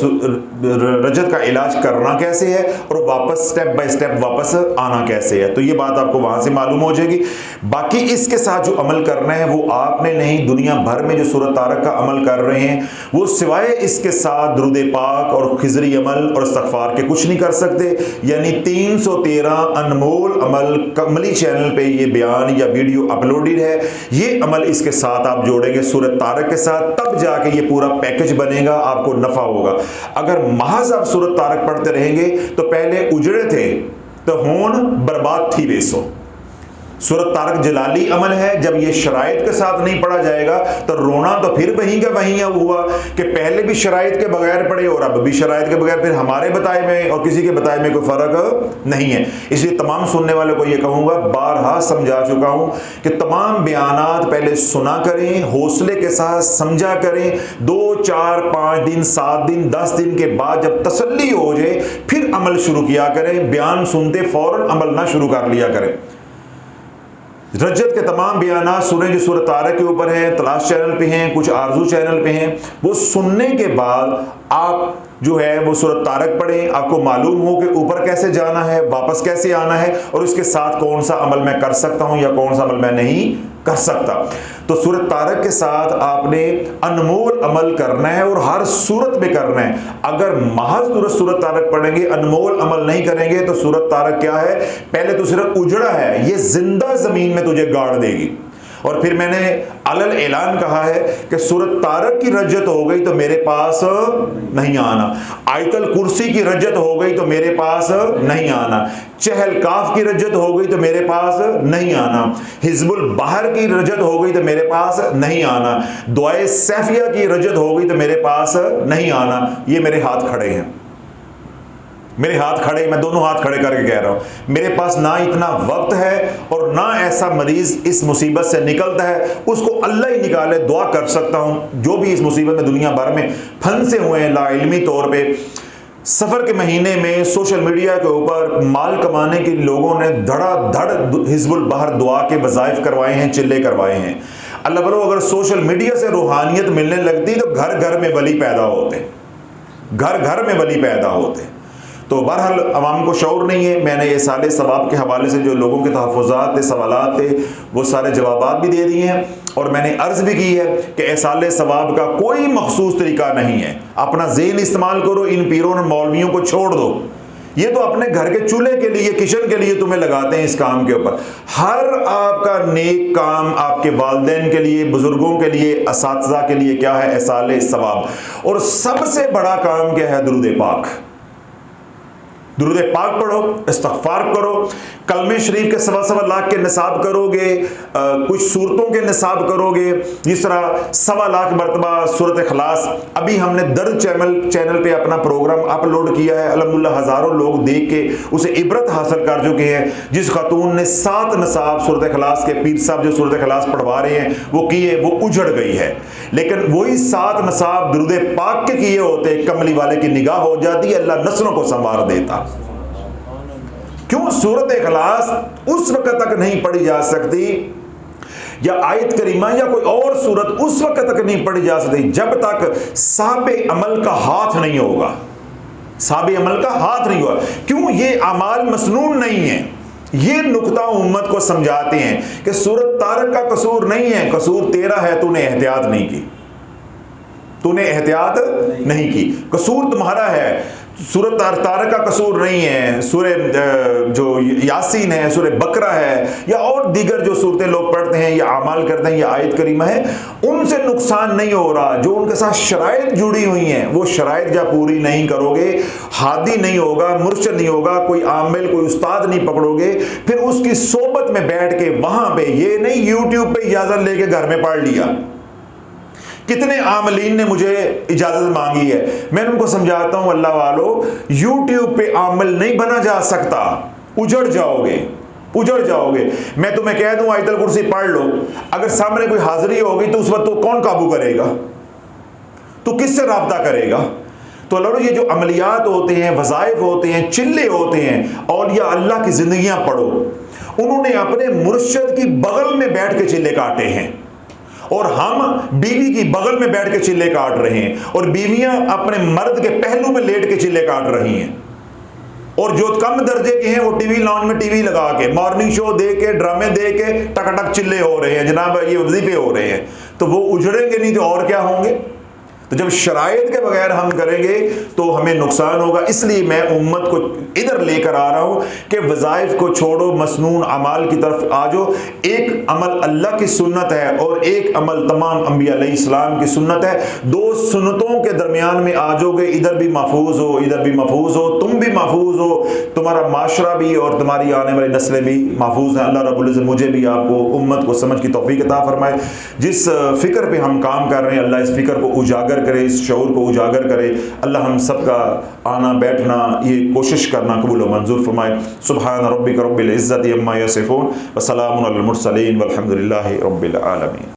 रजत का इलाज करना कैसे है और वापस स्टेप बाय स्टेप वापस आना कैसे है। तो ये बात आपको वहां से मालूम हो जाएगी। बाकी इसके साथ जो अमल करना है वो आपने नहीं, दुनिया भर में जो सूरत तारक का अमल कर रहे हैं वो सिवाय इसके साथ दुरूद पाक और खिजरी अमल और इस्तग़फ़ार के कुछ नहीं कर सकते। यानी 313 अनमोल अमल कमली चैनल पे ये बयान या वीडियो अपलोडेड है। ये अमल इसके साथ आप जोड़ेंगे सूरत तारक के साथ, तब जाके ये पूरा पैकेज बनेगा, आपको नफा होगा। अगर महज आप सूरत तारक पढ़ते रहेंगे तो पहले उजड़े थे तो होन बर्बाद थी वेसो। सूरत तारक जलाली अमल है, जब ये शराइत के साथ नहीं पढ़ा जाएगा तो रोना तो फिर वहीं का वहीं हुआ कि पहले भी शराइत के बगैर पढ़े और अब भी शराइत के बगैर, फिर हमारे बताए में और किसी के बताए में कोई फ़र्क नहीं है। इसलिए तमाम सुनने वालों को ये कहूँगा, बारहा समझा चुका हूँ कि तमाम बयानात पहले सुना करें, हौसले के साथ समझा करें। 2, 4, 5 दिन, 7 दिन, 10 दिन के बाद जब तसल्ली हो जाए फिर अमल शुरू किया करें। बयान सुनते फ़ौरन अमल ना शुरू कर लिया करें। रजत के तमाम बयानात सुने जो सूरत तारक के ऊपर हैं, तलाश चैनल पे हैं, कुछ आरजू चैनल पे हैं। वो सुनने के बाद आप जो है वो सूरत तारक पढ़ें, आपको मालूम हो कि ऊपर कैसे जाना है, वापस कैसे आना है और इसके साथ कौन सा अमल मैं कर सकता हूं या कौन सा अमल मैं नहीं कर सकता। तो सूरत तारक के साथ आपने अनमोल अमल करना है और हर सूरत में करना है। अगर महज सूरत तारक पढ़ेंगे, अनमोल अमल नहीं करेंगे तो सूरत तारक क्या है, पहले तो सिर्फ उजड़ा है, ये जिंदा जमीन में तुझे गाड़ देगी। और फिर मैंने अलल ऐलान कहा है कि सूरत तारक की रजत हो गई तो मेरे पास नहीं आना, आयतल कुर्सी की रजत हो गई तो मेरे पास नहीं आना, चहल काफ की रजत हो गई तो मेरे पास नहीं आना, हिजबुल बहर की रजत हो गई तो मेरे पास नहीं आना, दुआए सैफिया की रजत हो गई तो मेरे पास नहीं आना। ये मेरे हाथ खड़े हैं, मेरे हाथ खड़े, मैं दोनों हाथ खड़े करके कह रहा हूं, मेरे पास ना इतना वक्त है और ना ऐसा मरीज इस मुसीबत से निकलता है, उसको अल्लाह ही निकाले। दुआ कर सकता हूं जो भी इस मुसीबत में दुनिया भर में फंसे हुए हैं लाइल्मी तौर पे। सफ़र के महीने में सोशल मीडिया के ऊपर माल कमाने के लोगों ने धड़ाधड़ हिजबुल बहर दुआ के वज़ाइफ करवाए हैं, चिल्ले करवाए हैं। अल्लाह वालों, अगर सोशल मीडिया से रूहानियत मिलने लगती तो घर घर में वली पैदा होते, घर घर में वली पैदा होते। तो बहरहाल अवाम को शऊर नहीं है। मैंने ये साले सवाब के हवाले से जो लोगों के तहफ़्फ़ुज़ात थे, सवालात थे, वो सारे जवाबात भी दे दिए हैं और मैंने अर्ज़ भी की है कि एसाले सवाब का कोई मखसूस तरीका नहीं है। अपना ज़हन इस्तेमाल करो, इन पीरों और मौलवियों को छोड़ दो। ये तो अपने घर के चूल्हे के लिए, किचन के लिए तुम्हें लगाते हैं इस काम के ऊपर। हर आपका नेक काम आपके वालिदैन के लिए, बुजुर्गों के लिए, असातिज़ा के लिए क्या है? एसाले सवाब। और सबसे बड़ा काम क्या है? दुरूद पाक। दुरूद पाक पढ़ो, इस्तग़फ़ार करो, कलमे शरीफ के सवा लाख के निसाब करोगे, कुछ सूरतों के निसाब करोगे, जिस तरह 1.25 लाख मरतबा सूरत इखलास। अभी हमने दर्द चैनल पे अपना प्रोग्राम अपलोड किया है, अल्हम्दुलिल्लाह हज़ारों लोग देख के उसे इबरत हासिल कर चुके हैं। जिस खातून ने 7 निसाब सूरत इखलास के, पीर साहब जो सूरत इखलास पढ़वा रहे हैं वो किए, वो उजड़ गई है। लेकिन वही 7 निसाब दुरूद पाक के किए होते, कमली वाले की निगाह हो जाती है, अल्लाह नस्लों को संवार देता। क्यों? सूरत इखलास उस वक्त तक नहीं पढ़ी जा सकती, या आयत करीमा या कोई और सूरत उस वक्त तक नहीं पढ़ी जा सकती जब तक साबे अमल का हाथ नहीं होगा। साबे अमल का हाथ नहीं होगा। क्यों? ये अमाल मसनून नहीं है। ये नुक्ता उम्मत को समझाते हैं कि सूरत तारक का कसूर नहीं है, कसूर तेरा है, तूने एहतियात नहीं की, तूने एहतियात नहीं की, कसूर तुम्हारा है। सूरत तारक का कसूर नहीं है। सूरे जो यासीन है, सूरे बकरा है, या और दीगर जो सूरतें लोग पढ़ते हैं या अमाल करते हैं, या आयत करीमा है, उनसे नुकसान नहीं हो रहा। जो उनके साथ शराइत जुड़ी हुई हैं, वो शराइत जब पूरी नहीं करोगे, हादी नहीं होगा, मुर्शद नहीं होगा, कोई आमिल, कोई उस्ताद नहीं पकड़ोगे, फिर उसकी सोबत में बैठ के वहां पे, ये नहीं यूट्यूब पे इजाजत लेके घर में पढ़ लिया। कितने आमलीन ने मुझे इजाजत मांगी है, मैं उनको समझाता हूं, अल्लाह वालों, यूट्यूब पे आमिल नहीं बना जा सकता, उजड़ जाओगे, उजड़ जाओगे। मैं तुम्हें कह दूं आयतल कुर्सी पढ़ लो, अगर सामने कोई हाजिरी होगी तो उस वक्त तो कौन काबू करेगा? तो किससे राब्ता करेगा? तो अल्लाह, ये जो अमलियात होते हैं, वज़ाइफ होते हैं, चिल्ले होते हैं, औलिया अल्लाह की जिंदगियां पढ़ो, उन्होंने अपने मुर्शिद की बगल में बैठ के चिल्ले काटे हैं, और हम बीवी की बगल में बैठ के चिल्ले काट रहे हैं, और बीवियां अपने मर्द के पहलू में लेट के चिल्ले काट रही हैं। और जो कम दर्जे के हैं वो टीवी लॉन्च में टीवी लगा के, मॉर्निंग शो दे के, ड्रामे दे के टकटक चिल्ले हो रहे हैं, जनाब ये वजीफे हो रहे हैं। तो वो उजड़ेंगे नहीं तो और क्या होंगे? तो जब शराइत के बगैर हम करेंगे तो हमें नुकसान होगा। इसलिए मैं उम्मत को इधर लेकर आ रहा हूं कि वज़ाइफ को छोड़ो, मसनून अमाल की तरफ आ जाओ। एक अमल अल्लाह की सुन्नत है और एक अमल तमाम अंबिया अलैहिस्सलाम की सुन्नत है। दो सुन्नतों के दरमियान में आ जाओगे, इधर भी महफूज हो, इधर भी महफूज हो, तुम भी महफूज हो, तुम्हारा माशरा भी और तुम्हारी आने वाली नस्लें भी महफूज हैं। अल्लाह रब्बुल इज़्ज़त मुझे भी आपको उम्मत को समझ की तौफीक अता फरमाए। जिस फ़िक्र पे हम काम कर रहे हैं, अल्लाह इस फ़िक्र को उजागर करे, इस शऊर को उजागर करे। अल्लाह हम सब का आना बैठना, ये कोशिश करना कबूल व मंजूर फरमाए। सुब्हान रब्बिक रब्बिल इज़्ज़ति अम्मा यसिफून व सलामुन अलल मुरसलीन वल्हम्दुलिल्लाहि रब्बिल आलमीन।